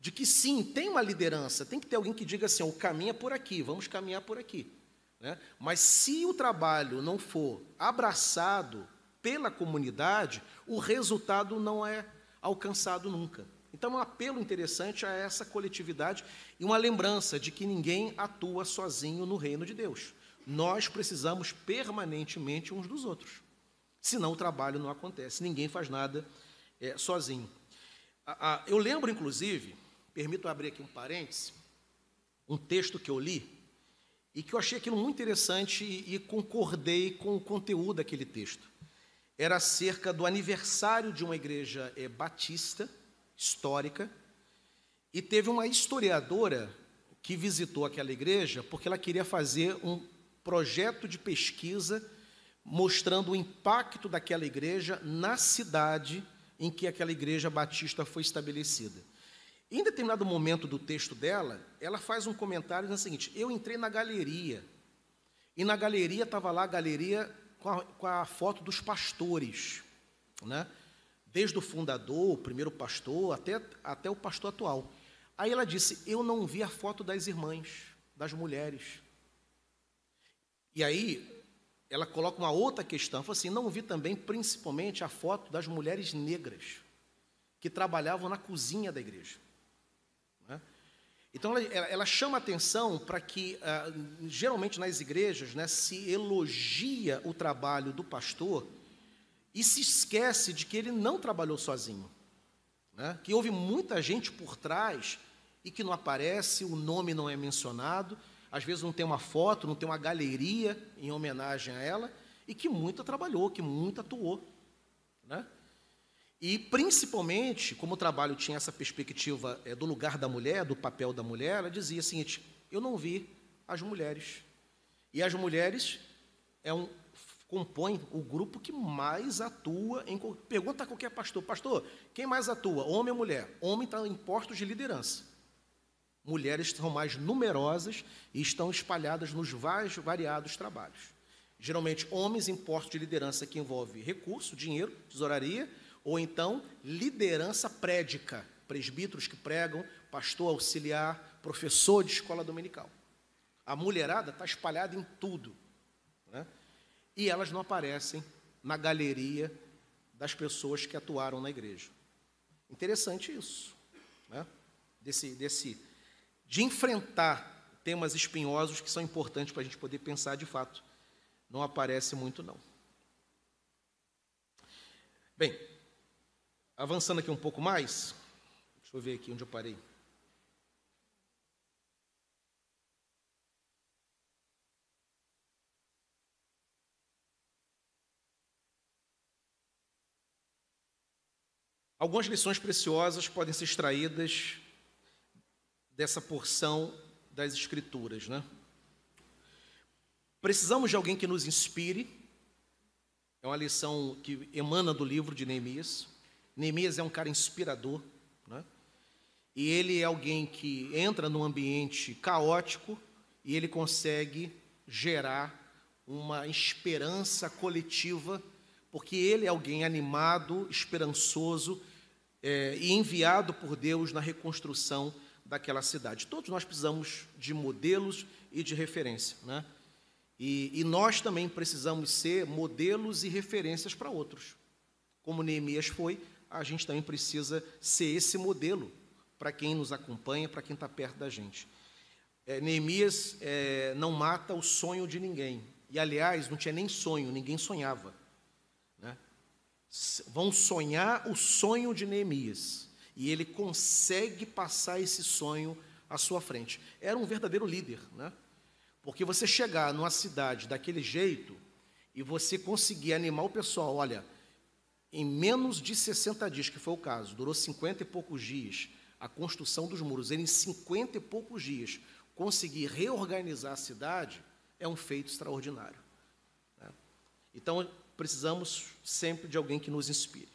Speaker 1: de que sim, tem uma liderança, tem que ter alguém que diga assim, o caminho é por aqui, vamos caminhar por aqui, né? Mas se o trabalho não for abraçado pela comunidade, o resultado não é alcançado nunca. Então, é um apelo interessante a essa coletividade e uma lembrança de que ninguém atua sozinho no reino de Deus. Nós precisamos permanentemente uns dos outros. Senão o trabalho não acontece, ninguém faz nada sozinho. Eu lembro, inclusive, permito abrir aqui um parêntese, um texto que eu li, e que eu achei aquilo muito interessante e concordei com o conteúdo daquele texto. Era acerca do aniversário de uma igreja batista, histórica, e teve uma historiadora que visitou aquela igreja porque ela queria fazer um projeto de pesquisa mostrando o impacto daquela igreja na cidade em que aquela igreja batista foi estabelecida. Em determinado momento do texto dela, ela faz um comentário dizendo o seguinte: eu entrei na galeria, e na galeria estava lá a galeria com a foto dos pastores, né? Desde o fundador, o primeiro pastor, até o pastor atual. Aí ela disse, eu não vi a foto das irmãs, das mulheres. E aí ela coloca uma outra questão, fala assim, não vi também, principalmente, a foto das mulheres negras, que trabalhavam na cozinha da igreja, né? Então, ela chama atenção para que, geralmente nas igrejas, né, se elogia o trabalho do pastor e se esquece de que ele não trabalhou sozinho, né? Que houve muita gente por trás e que não aparece, o nome não é mencionado, às vezes não tem uma foto, não tem uma galeria em homenagem a ela, e que muito trabalhou, que muito atuou, né? E, principalmente, como o trabalho tinha essa perspectiva do lugar da mulher, do papel da mulher, ela dizia o seguinte, eu não vi as mulheres. E as mulheres compõem o grupo que mais atua em... Pergunta a qualquer pastor, pastor, quem mais atua, homem ou mulher? Homem está em postos de liderança. Mulheres são mais numerosas e estão espalhadas nos variados trabalhos. Geralmente, homens em postos de liderança que envolve recurso, dinheiro, tesouraria, ou então liderança prédica, presbíteros que pregam, pastor auxiliar, professor de escola dominical. A mulherada está espalhada em tudo, né? E elas não aparecem na galeria das pessoas que atuaram na igreja. Interessante isso, né? De enfrentar temas espinhosos que são importantes para a gente poder pensar de fato. Não aparece muito, não. Bem, avançando aqui um pouco mais, deixa eu ver aqui onde eu parei. Algumas lições preciosas podem ser extraídas dessa porção das Escrituras, né? Precisamos de alguém que nos inspire. É uma lição que emana do livro de Neemias. Neemias é um cara inspirador, né? E ele é alguém que entra num ambiente caótico e ele consegue gerar uma esperança coletiva, porque ele é alguém animado, esperançoso e enviado por Deus na reconstrução daquela cidade. Todos nós precisamos de modelos e de referência, né? E nós também precisamos ser modelos e referências para outros. Como Neemias foi, a gente também precisa ser esse modelo para quem nos acompanha, para quem está perto da gente. Neemias não mata o sonho de ninguém. E, aliás, não tinha nem sonho, ninguém sonhava, né? Vão sonhar o sonho de Neemias. E ele consegue passar esse sonho à sua frente. Era um verdadeiro líder, né? Porque você chegar numa cidade daquele jeito e você conseguir animar o pessoal, olha, em menos de 60 dias, que foi o caso, durou 50 e poucos dias, a construção dos muros, ele em 50 e poucos dias conseguir reorganizar a cidade, é um feito extraordinário, né? Então, precisamos sempre de alguém que nos inspire.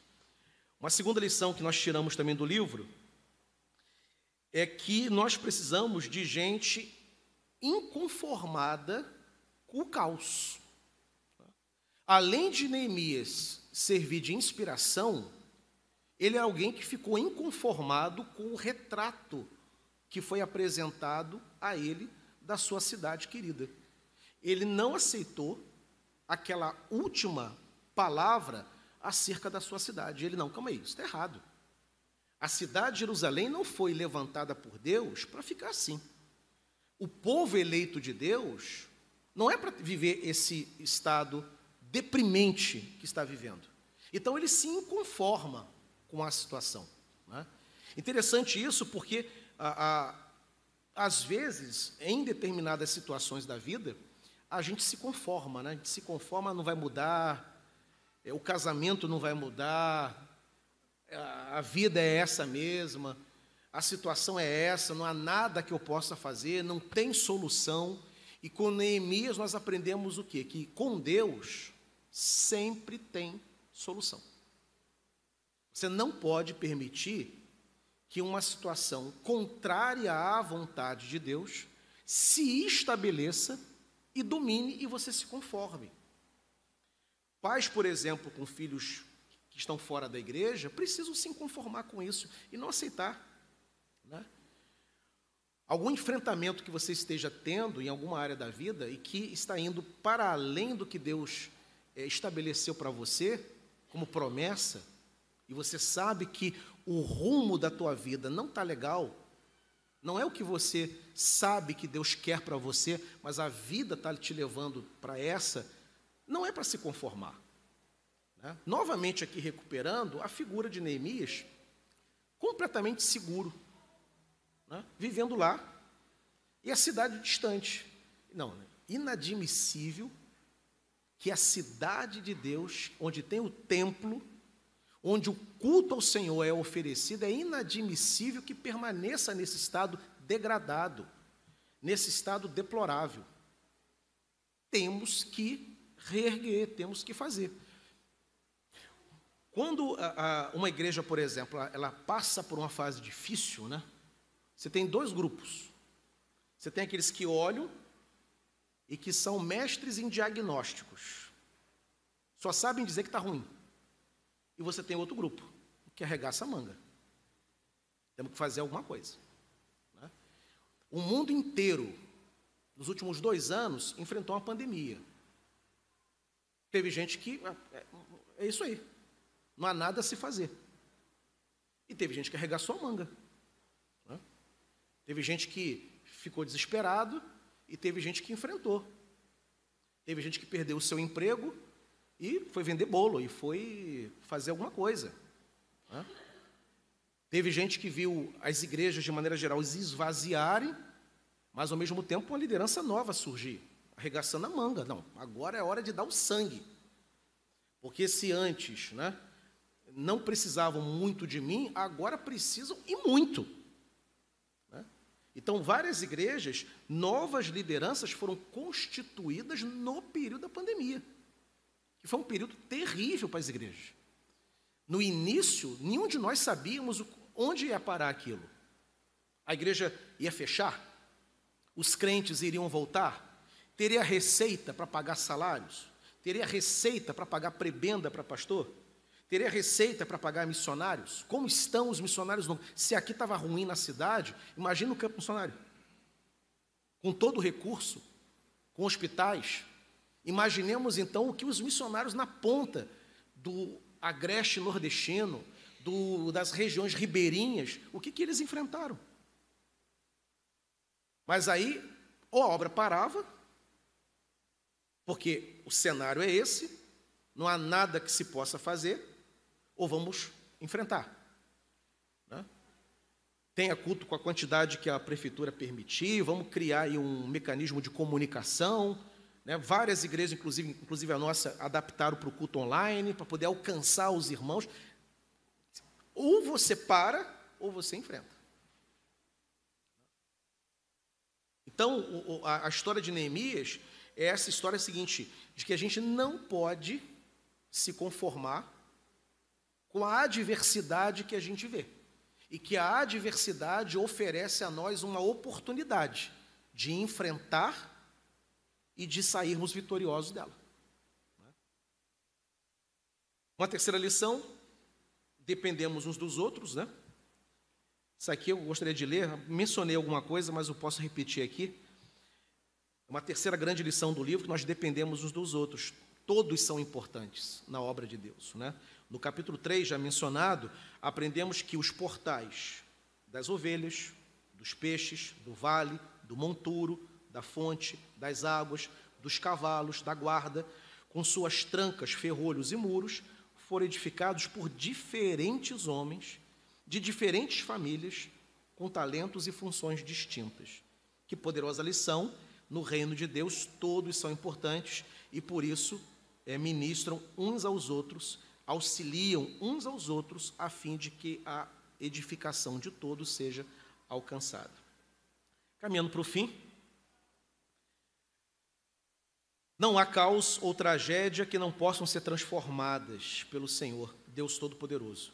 Speaker 1: Uma segunda lição que nós tiramos também do livro é que nós precisamos de gente inconformada com o caos. Além de Neemias servir de inspiração, ele é alguém que ficou inconformado com o retrato que foi apresentado a ele da sua cidade querida. Ele não aceitou aquela última palavra acerca da sua cidade. Ele, não, calma aí, isso está errado. A cidade de Jerusalém não foi levantada por Deus para ficar assim. O povo eleito de Deus não é para viver esse estado deprimente que está vivendo. Então, ele se inconforma com a situação, né? Interessante isso porque, às vezes, em determinadas situações da vida, a gente se conforma, né? A gente se conforma, não vai mudar, o casamento não vai mudar, a vida é essa mesma, a situação é essa, não há nada que eu possa fazer, não tem solução. E com Neemias nós aprendemos o quê? Que com Deus sempre tem solução. Você não pode permitir que uma situação contrária à vontade de Deus se estabeleça e domine e você se conforme. Pais, por exemplo, com filhos que estão fora da igreja, precisam se conformar com isso e não aceitar, né? Algum enfrentamento que você esteja tendo em alguma área da vida e que está indo para além do que Deus estabeleceu para você como promessa, e você sabe que o rumo da tua vida não está legal, não é o que você sabe que Deus quer para você, mas a vida está te levando para essa, não é para se conformar, né? Novamente aqui recuperando a figura de Neemias, completamente seguro, né? Vivendo lá, e a cidade distante. Não, inadmissível que a cidade de Deus, onde tem o templo, onde o culto ao Senhor é oferecido, é inadmissível que permaneça nesse estado degradado, nesse estado deplorável. Temos que reerguer, temos que fazer. Quando uma igreja, por exemplo, ela passa por uma fase difícil, né? Você tem dois grupos. Você tem aqueles que olham e que são mestres em diagnósticos. Só sabem dizer que está ruim. E você tem outro grupo, que arregaça a manga. Temos que fazer alguma coisa, né? O mundo inteiro, nos últimos 2 anos, enfrentou uma pandemia. Teve gente que, é isso aí, não há nada a se fazer. E teve gente que arregaçou a manga, né? Teve gente que ficou desesperado e teve gente que enfrentou. Teve gente que perdeu o seu emprego e foi vender bolo, e foi fazer alguma coisa, né? Teve gente que viu as igrejas, de maneira geral, se esvaziarem, mas, ao mesmo tempo, uma liderança nova surgir, arregaçando a manga. Não, agora é hora de dar o sangue. Porque se antes, né, não precisavam muito de mim, agora precisam e muito, né? Então, várias igrejas, novas lideranças foram constituídas no período da pandemia, que foi um período terrível para as igrejas. No início, nenhum de nós sabíamos onde ia parar aquilo. A igreja ia fechar? Os crentes iriam voltar? Teria receita para pagar salários? Teria receita para pagar prebenda para pastor? Teria receita para pagar missionários? Como estão os missionários? Se aqui estava ruim na cidade, imagina o campo missionário. Com todo o recurso, com hospitais. Imaginemos, então, o que os missionários na ponta do agreste nordestino, das regiões ribeirinhas, o que eles enfrentaram. Mas aí, ou a obra parava, porque o cenário é esse, não há nada que se possa fazer, ou vamos enfrentar. Né? Tenha culto com a quantidade que a prefeitura permitir, vamos criar aí um mecanismo de comunicação, né? Várias igrejas, inclusive a nossa, adaptaram para o culto online, para poder alcançar os irmãos. Ou você para, ou você enfrenta. Então, a história de Neemias é essa história seguinte, de que a gente não pode se conformar com a adversidade que a gente vê. E que a adversidade oferece a nós uma oportunidade de enfrentar e de sairmos vitoriosos dela. Uma terceira lição, dependemos uns dos outros, né? Isso aqui eu gostaria de ler, mencionei alguma coisa, mas eu posso repetir aqui. Uma terceira grande lição do livro, que nós dependemos uns dos outros. Todos são importantes na obra de Deus, né? No capítulo 3, já mencionado, aprendemos que os portais das ovelhas, dos peixes, do vale, do monturo, da fonte, das águas, dos cavalos, da guarda, com suas trancas, ferrolhos e muros, foram edificados por diferentes homens, de diferentes famílias, com talentos e funções distintas. Que poderosa lição! No reino de Deus, todos são importantes e, por isso, ministram uns aos outros, auxiliam uns aos outros, a fim de que a edificação de todos seja alcançada. Caminhando para o fim, não há caos ou tragédia que não possam ser transformadas pelo Senhor, Deus Todo-Poderoso.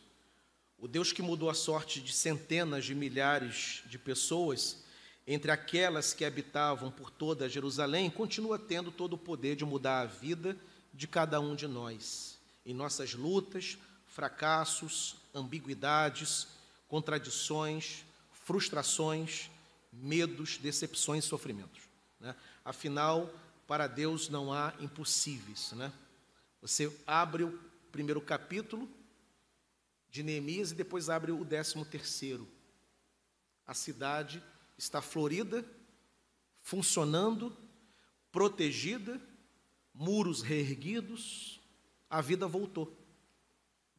Speaker 1: O Deus que mudou a sorte de centenas de milhares de pessoas, entre aquelas que habitavam por toda Jerusalém, continua tendo todo o poder de mudar a vida de cada um de nós, em nossas lutas, fracassos, ambiguidades, contradições, frustrações, medos, decepções e sofrimentos. Né? Afinal, para Deus não há impossíveis. Né? Você abre o primeiro capítulo de Neemias e depois abre o 13º. A cidade está florida, funcionando, protegida, muros reerguidos, a vida voltou,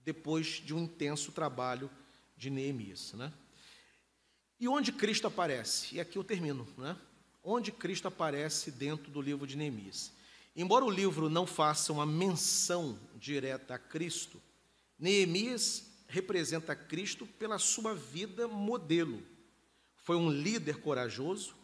Speaker 1: depois de um intenso trabalho de Neemias. Né? E onde Cristo aparece? E aqui eu termino. Né? Onde Cristo aparece dentro do livro de Neemias? Embora o livro não faça uma menção direta a Cristo, Neemias representa Cristo pela sua vida modelo. Foi um líder corajoso,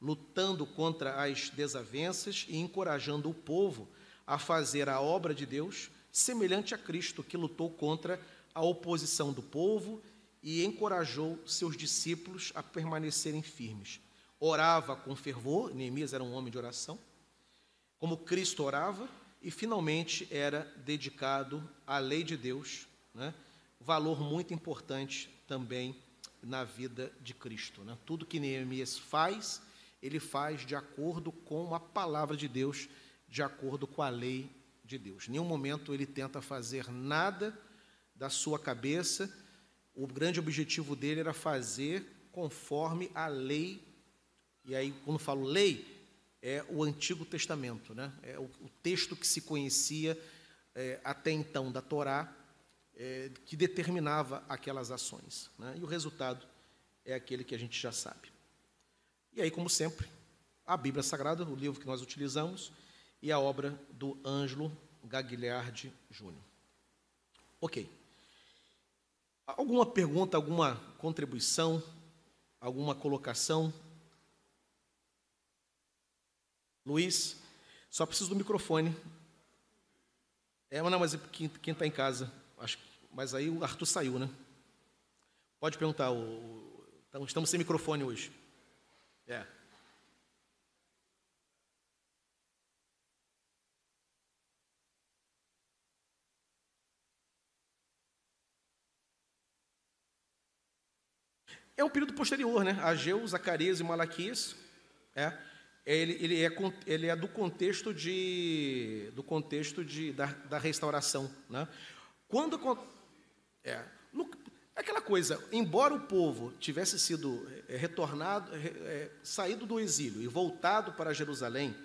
Speaker 1: lutando contra as desavenças e encorajando o povo a fazer a obra de Deus, semelhante a Cristo, que lutou contra a oposição do povo e encorajou seus discípulos a permanecerem firmes. Orava com fervor, Neemias era um homem de oração, como Cristo orava, e finalmente era dedicado à lei de Deus, né? Valor muito importante também na vida de Cristo. Né? Tudo que Neemias faz, ele faz de acordo com a palavra de Deus, de acordo com a lei de Deus. Em nenhum momento ele tenta fazer nada da sua cabeça. O grande objetivo dele era fazer conforme a lei. E aí, quando falo lei, é o Antigo Testamento, né? É o texto que se conhecia até então da Torá, que determinava aquelas ações. Né? E o resultado é aquele que a gente já sabe. E aí, como sempre, a Bíblia Sagrada, o livro que nós utilizamos, e a obra do Ângelo Gagliardi Júnior. Ok. Alguma pergunta, alguma contribuição, alguma colocação? Luiz, só preciso do microfone. Não, mas quem está em casa, acho, mas aí o Arthur saiu, né? Pode perguntar, então, estamos sem microfone hoje. É um período posterior, né? Ageu, Zacarias e Malaquias. Ele é do contexto da restauração, né? Aquela coisa, embora o povo tivesse sido retornado, saído do exílio e voltado para Jerusalém,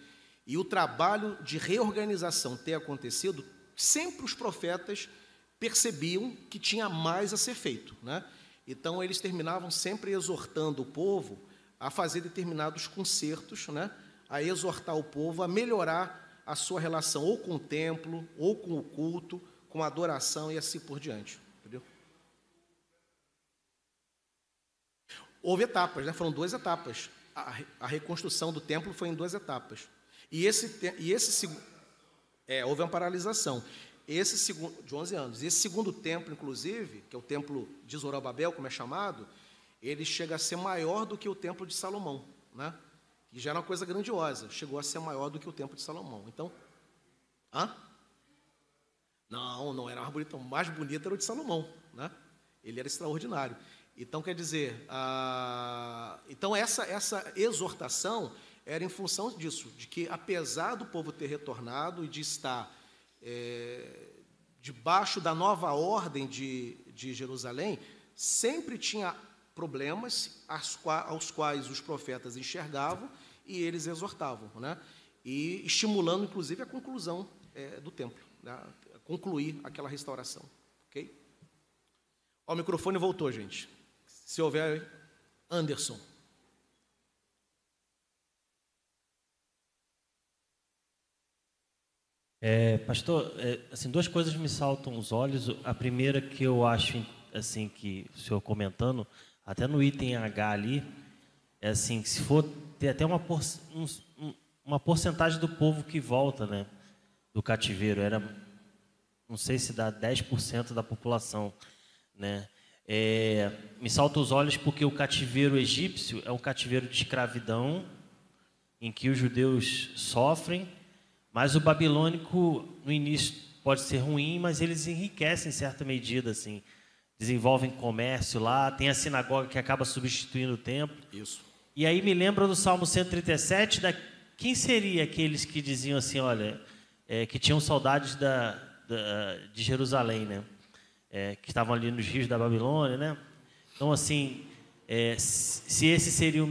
Speaker 1: e o trabalho de reorganização ter acontecido, sempre os profetas percebiam que tinha mais a ser feito, né? Então, eles terminavam sempre exortando o povo a fazer determinados concertos, né? A exortar o povo a melhorar a sua relação ou com o templo, ou com o culto, com a adoração e assim por diante. Entendeu? Houve etapas, né? Foram 2 etapas. A reconstrução do templo foi em 2 etapas. Houve uma paralisação. De 11 anos. Esse segundo templo, inclusive, que é o templo de Zorobabel, como é chamado, ele chega a ser maior do que o templo de Salomão, né? Que já era uma coisa grandiosa, chegou a ser maior do que o templo de Salomão. Então, não era mais bonito, o mais bonito era o de Salomão, né? Ele era extraordinário. Então, quer dizer, então essa exortação era em função disso, de que apesar do povo ter retornado e de estar debaixo da nova ordem de Jerusalém, sempre tinha problemas aos quais os profetas enxergavam e eles exortavam, né? E estimulando, inclusive, a conclusão do templo, né? Concluir aquela restauração. Ok? O microfone voltou, gente. Se houver, Anderson.
Speaker 3: Pastor, assim, 2 coisas me saltam aos olhos. A primeira que eu acho, assim, que o senhor comentando, até no item H ali, é assim, que se for ter até uma porcentagem do povo que volta, né, do cativeiro, não sei se dá 10% da população, né? Me salta aos olhos porque o cativeiro egípcio é um cativeiro de escravidão, em que os judeus sofrem, mas o babilônico, no início, pode ser ruim, mas eles enriquecem em certa medida, assim. Desenvolvem comércio lá, tem a sinagoga que acaba substituindo o templo.
Speaker 1: Isso.
Speaker 3: E aí me lembra do Salmo 137, quem seria aqueles que diziam assim, olha, que tinham saudades de Jerusalém, né? Que estavam ali nos rios da Babilônia, né? Então, assim, se esse seria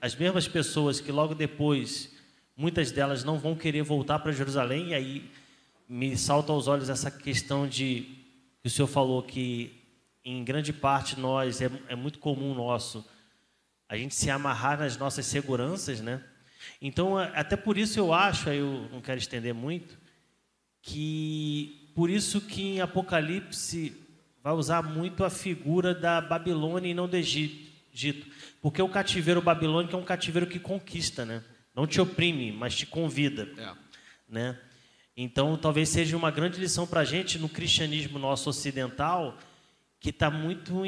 Speaker 3: as mesmas pessoas que logo depois, muitas delas não vão querer voltar para Jerusalém, e aí me salta aos olhos essa questão que o senhor falou que, em grande parte, é muito comum a gente se amarrar nas nossas seguranças, né? Então, até por isso eu acho, aí eu não quero estender muito, por isso que em Apocalipse vai usar muito a figura da Babilônia e não do Egito, porque o cativeiro babilônico é um cativeiro que conquista, né? Não te oprime, mas te convida, né? Então, talvez seja uma grande lição para a gente no cristianismo nosso ocidental, que está muito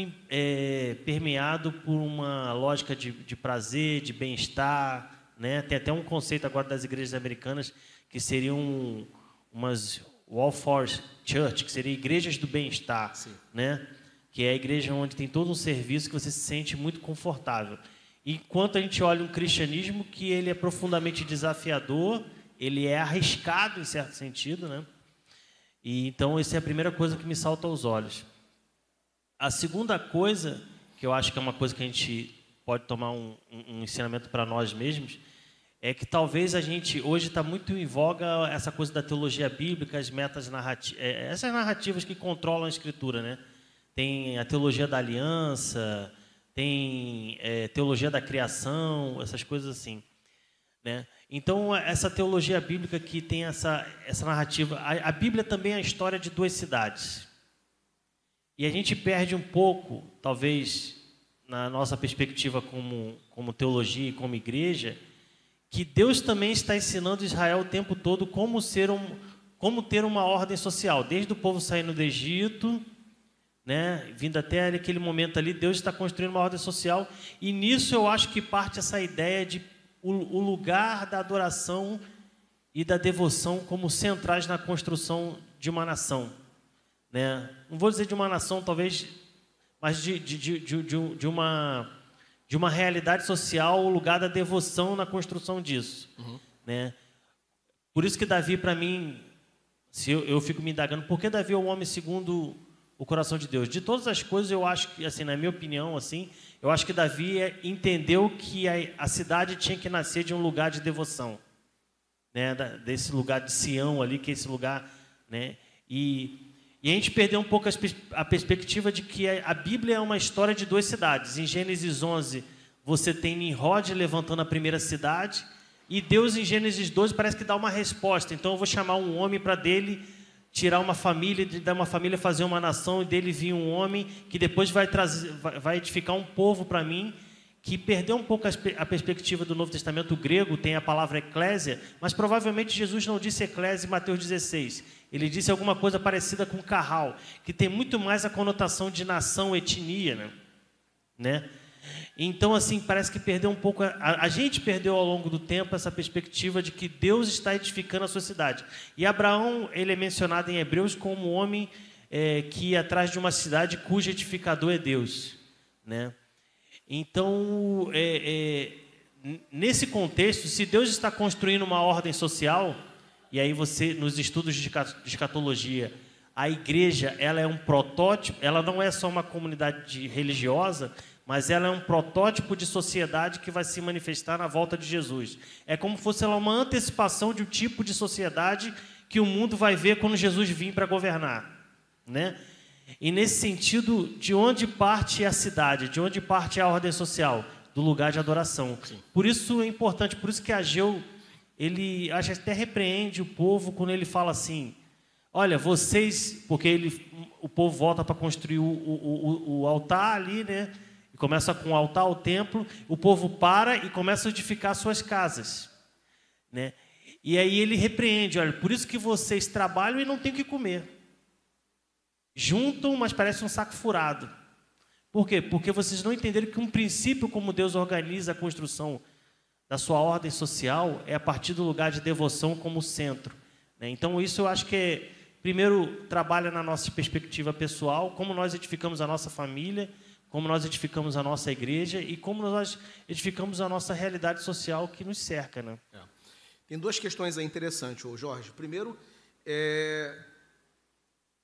Speaker 3: permeado por uma lógica de prazer, de bem-estar, né? Tem até um conceito agora das igrejas americanas que seriam umas welfare church, que seriam igrejas do bem-estar, né? Que é a igreja onde tem todo um serviço que você se sente muito confortável. Enquanto a gente olha um cristianismo que ele é profundamente desafiador, ele é arriscado em certo sentido, né? E então essa é a primeira coisa que me salta aos olhos. A segunda coisa, que eu acho que é uma coisa que a gente pode tomar um ensinamento para nós mesmos, é que talvez a gente hoje está muito em voga essa coisa da teologia bíblica, as metas narrativas, essas narrativas que controlam a Escritura, né? Tem a teologia da aliança, tem teologia da criação, essas coisas assim, né? Então, essa teologia bíblica que tem essa narrativa, a Bíblia também é a história de 2 cidades. E a gente perde um pouco, talvez, na nossa perspectiva como teologia e como igreja, que Deus também está ensinando Israel o tempo todo como ter uma ordem social, desde o povo saindo do Egito, né, vindo até aquele momento ali, Deus está construindo uma ordem social, e nisso eu acho que parte essa ideia de o lugar da adoração e da devoção como centrais na construção de uma nação, né? Não vou dizer de uma nação, talvez, mas de uma realidade social, o lugar da devoção na construção disso. Né? Por isso que Davi, para mim, se eu fico me indagando, por que Davi é o homem segundo o coração de Deus? De todas as coisas, eu acho que, assim, na minha opinião, assim, eu acho que Davi entendeu que a cidade tinha que nascer de um lugar de devoção, né? Desse lugar de Sião ali, que é esse lugar, né? E a gente perdeu um pouco a perspectiva de que a Bíblia é uma história de duas cidades. Em Gênesis 11, você tem Nimrod levantando a primeira cidade, e Deus, em Gênesis 12, parece que dá uma resposta. Então, eu vou chamar um homem para dele tirar uma família, de dar uma família fazer uma nação, e dele vir um homem que depois vai edificar um povo para mim, que perdeu um pouco a perspectiva do Novo Testamento grego, tem a palavra eclésia, mas provavelmente Jesus não disse eclésia em Mateus 16. Ele disse alguma coisa parecida com carral, que tem muito mais a conotação de nação, etnia, né? Então, assim, parece que perdeu um pouco, a gente perdeu ao longo do tempo essa perspectiva de que Deus está edificando a sua cidade. E Abraão, ele é mencionado em Hebreus como um homem que ia atrás de uma cidade cujo edificador é Deus, né? Então, nesse contexto, se Deus está construindo uma ordem social, e aí você, nos estudos de escatologia, a igreja, ela é um protótipo, ela não é só uma comunidade religiosa, mas ela é um protótipo de sociedade que vai se manifestar na volta de Jesus. É como se fosse ela uma antecipação de um tipo de sociedade que o mundo vai ver quando Jesus vir para governar, né? E nesse sentido, de onde parte a cidade, de onde parte a ordem social? Do lugar de adoração. Sim. Por isso é importante, por isso que Ageu, ele acho que até repreende o povo quando ele fala assim, olha, vocês, porque o povo volta para construir o altar ali, né? E começa com o altar, o templo, o povo para e começa a edificar suas casas, né? E aí ele repreende, olha, por isso que vocês trabalham e não têm o que comer. Juntam, mas parece um saco furado. Por quê? Porque vocês não entenderam que um princípio como Deus organiza a construção da sua ordem social é a partir do lugar de devoção como centro, né? Então isso eu acho que primeiro trabalha na nossa perspectiva pessoal, como nós edificamos a nossa família, como nós edificamos a nossa igreja e como nós edificamos a nossa realidade social que nos cerca, né?
Speaker 1: Tem duas questões aí interessantes, Jorge. Primeiro,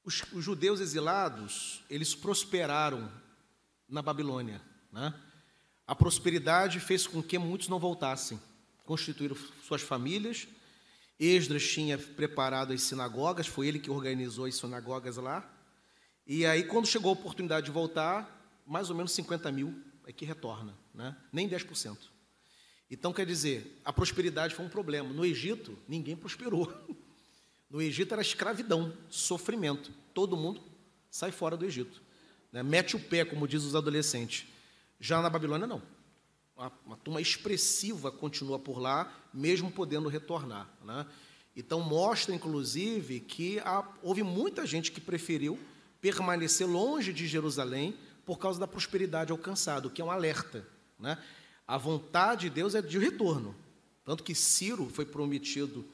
Speaker 1: os judeus exilados, eles prosperaram na Babilônia, né? A prosperidade fez com que muitos não voltassem, constituíram suas famílias. Esdras tinha preparado as sinagogas, foi ele que organizou as sinagogas lá. E aí, quando chegou a oportunidade de voltar, mais ou menos 50 mil é que retorna, né? Nem 10%. Então, quer dizer, a prosperidade foi um problema. No Egito, ninguém prosperou. No Egito era escravidão, sofrimento. Todo mundo sai fora do Egito, né? Mete o pé, como diz os adolescentes. Já na Babilônia, não. Uma turma expressiva continua por lá, mesmo podendo retornar, né? Então, mostra, inclusive, que houve muita gente que preferiu permanecer longe de Jerusalém por causa da prosperidade alcançada, o que é um alerta, né? A vontade de Deus é de retorno. Tanto que Ciro foi prometido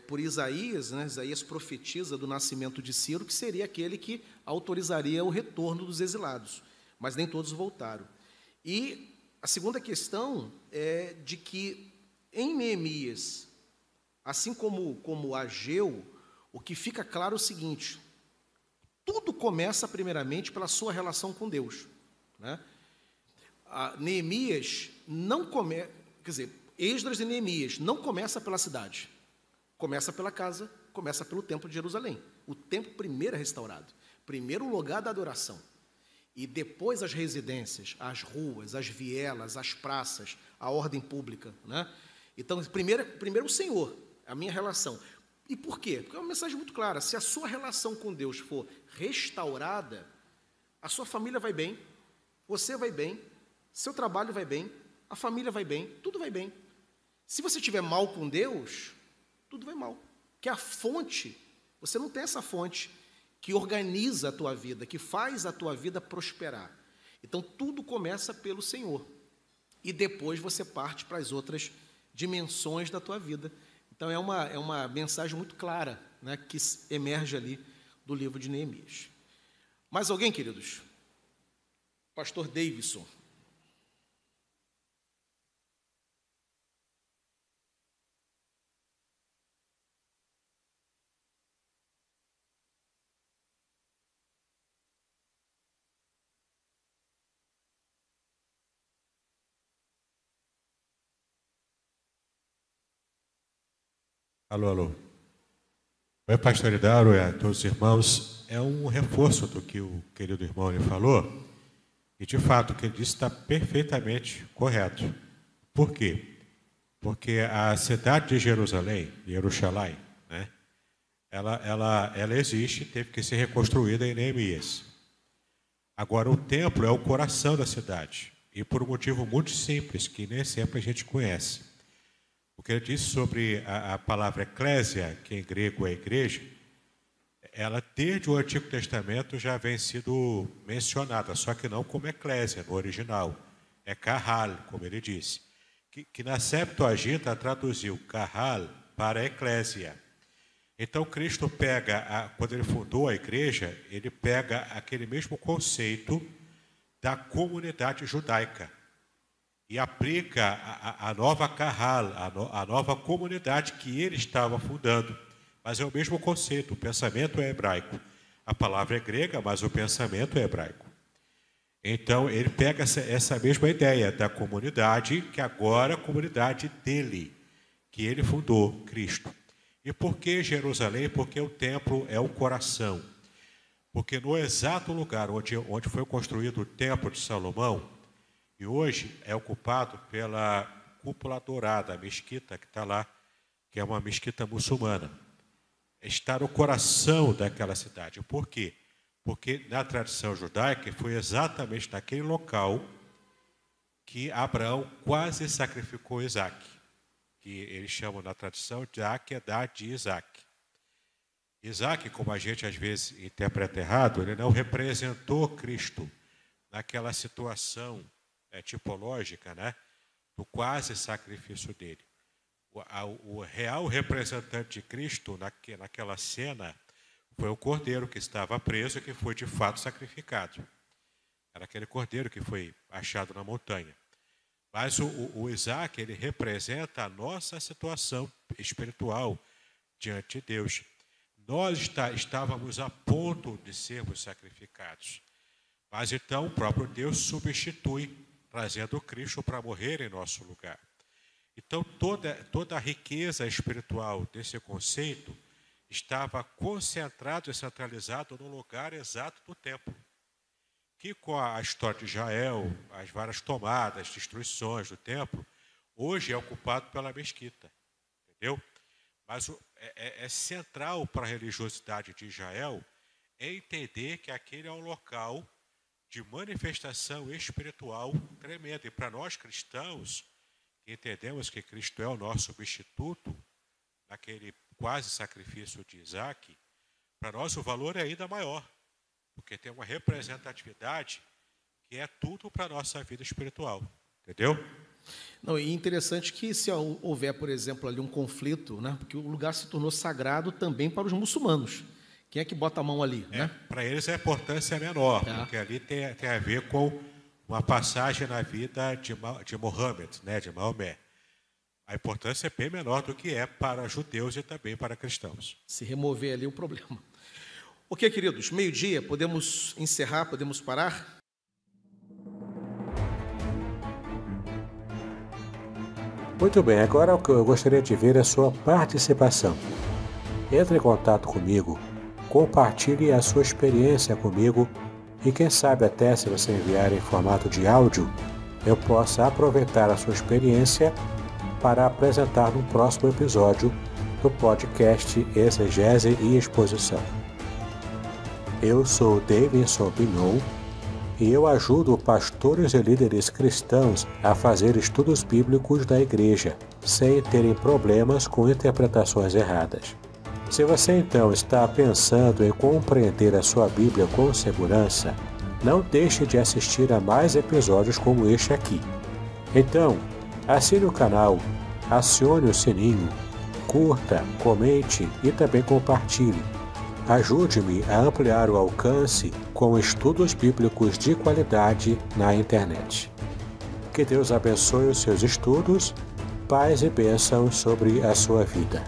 Speaker 1: por Isaías, né? Isaías profetiza do nascimento de Ciro, que seria aquele que autorizaria o retorno dos exilados. Mas nem todos voltaram. E a segunda questão é de que, em Neemias, assim como Ageu, o que fica claro é o seguinte: tudo começa, primeiramente, pela sua relação com Deus, né? Neemias não começa, quer dizer, Esdras e Neemias não começa pela cidade, começa pela casa, começa pelo templo de Jerusalém. O templo primeiro é restaurado, primeiro o lugar da adoração. E depois as residências, as ruas, as vielas, as praças, a ordem pública, né? Então, primeiro o Senhor, a minha relação. E por quê? Porque é uma mensagem muito clara. Se a sua relação com Deus for restaurada, a sua família vai bem, você vai bem, seu trabalho vai bem, a família vai bem, tudo vai bem. Se você estiver mal com Deus, tudo vai mal. Porque a fonte, você não tem essa fonte que organiza a tua vida, que faz a tua vida prosperar. Então, tudo começa pelo Senhor. E depois você parte para as outras dimensões da tua vida. Então, é uma mensagem muito clara, né, que emerge ali do livro de Neemias. Mais alguém, queridos? Pastor Davidson.
Speaker 2: Alô, alô. Oi, pastor Idauro, a todos os irmãos. É um reforço do que o querido irmão lhe falou. E, de fato, o que ele disse está perfeitamente correto. Por quê? Porque a cidade de Jerusalém, né, ela existe, teve que ser reconstruída em Neemias. Agora, o templo é o coração da cidade. E por um motivo muito simples, que nem sempre a gente conhece. O que ele disse sobre a palavra eclésia, que em grego é igreja, ela desde o Antigo Testamento já vem sido mencionada, só que não como eclésia no original. É kahal, como ele disse. Que na Septuaginta traduziu kahal para eclésia. Então Cristo pega, quando ele fundou a igreja, ele pega aquele mesmo conceito da comunidade judaica. E aplica a nova Kahal, a nova comunidade que ele estava fundando. Mas é o mesmo conceito, o pensamento é hebraico. A palavra é grega, mas o pensamento é hebraico. Então, ele pega essa mesma ideia da comunidade, que agora é a comunidade dele, que ele fundou, Cristo. E por que Jerusalém? Porque o templo é o coração. Porque no exato lugar onde foi construído o templo de Salomão, e hoje é ocupado pela cúpula dourada, a mesquita que está lá, que é uma mesquita muçulmana. Está no coração daquela cidade. Por quê? Porque na tradição judaica foi exatamente naquele local que Abraão quase sacrificou Isaac, que eles chamam na tradição de Akedah de Isaac. Isaac, como a gente às vezes interpreta errado, ele não representou Cristo naquela situação tipológica, né, do quase sacrifício dele. O real representante de Cristo naquela cena foi o cordeiro que estava preso e que foi de fato sacrificado. Era aquele cordeiro que foi achado na montanha. Mas o Isaac, ele representa a nossa situação espiritual diante de Deus. Nós estávamos a ponto de sermos sacrificados. Mas então o próprio Deus substitui, trazendo Cristo para morrer em nosso lugar. Então, toda a riqueza espiritual desse conceito estava concentrado e centralizado no lugar exato do templo, que com a história de Israel, as várias tomadas, destruições do templo, hoje é ocupado pela mesquita, entendeu? Mas é central para a religiosidade de Israel entender que aquele é um local de manifestação espiritual tremenda. E para nós cristãos, que entendemos que Cristo é o nosso substituto, naquele quase sacrifício de Isaac, para nós o valor é ainda maior, porque tem uma representatividade que é tudo para a nossa vida espiritual. Entendeu?
Speaker 1: Não, e interessante que se houver, por exemplo, ali um conflito, né, porque o lugar se tornou sagrado também para os muçulmanos. Quem é que bota a mão ali? Né?
Speaker 2: Para eles a importância é menor, porque ali tem a ver com uma passagem na vida de Mohammed, né, de Maomé. A importância é bem menor do que é para judeus e também para cristãos.
Speaker 1: Se remover ali o problema. Ok, queridos, meio-dia, podemos encerrar, podemos parar?
Speaker 4: Muito bem, agora o que eu gostaria de ver é a sua participação. Entre em contato comigo, compartilhe a sua experiência comigo e quem sabe até se você enviar em formato de áudio, eu possa aproveitar a sua experiência para apresentar no próximo episódio do podcast Exegese e Exposição. Eu sou Davidson Pinhon e eu ajudo pastores e líderes cristãos a fazer estudos bíblicos da igreja, sem terem problemas com interpretações erradas. Se você então está pensando em compreender a sua Bíblia com segurança, não deixe de assistir a mais episódios como este aqui. Então, assine o canal, acione o sininho, curta, comente e também compartilhe. Ajude-me a ampliar o alcance com estudos bíblicos de qualidade na internet. Que Deus abençoe os seus estudos, paz e bênçãos sobre a sua vida.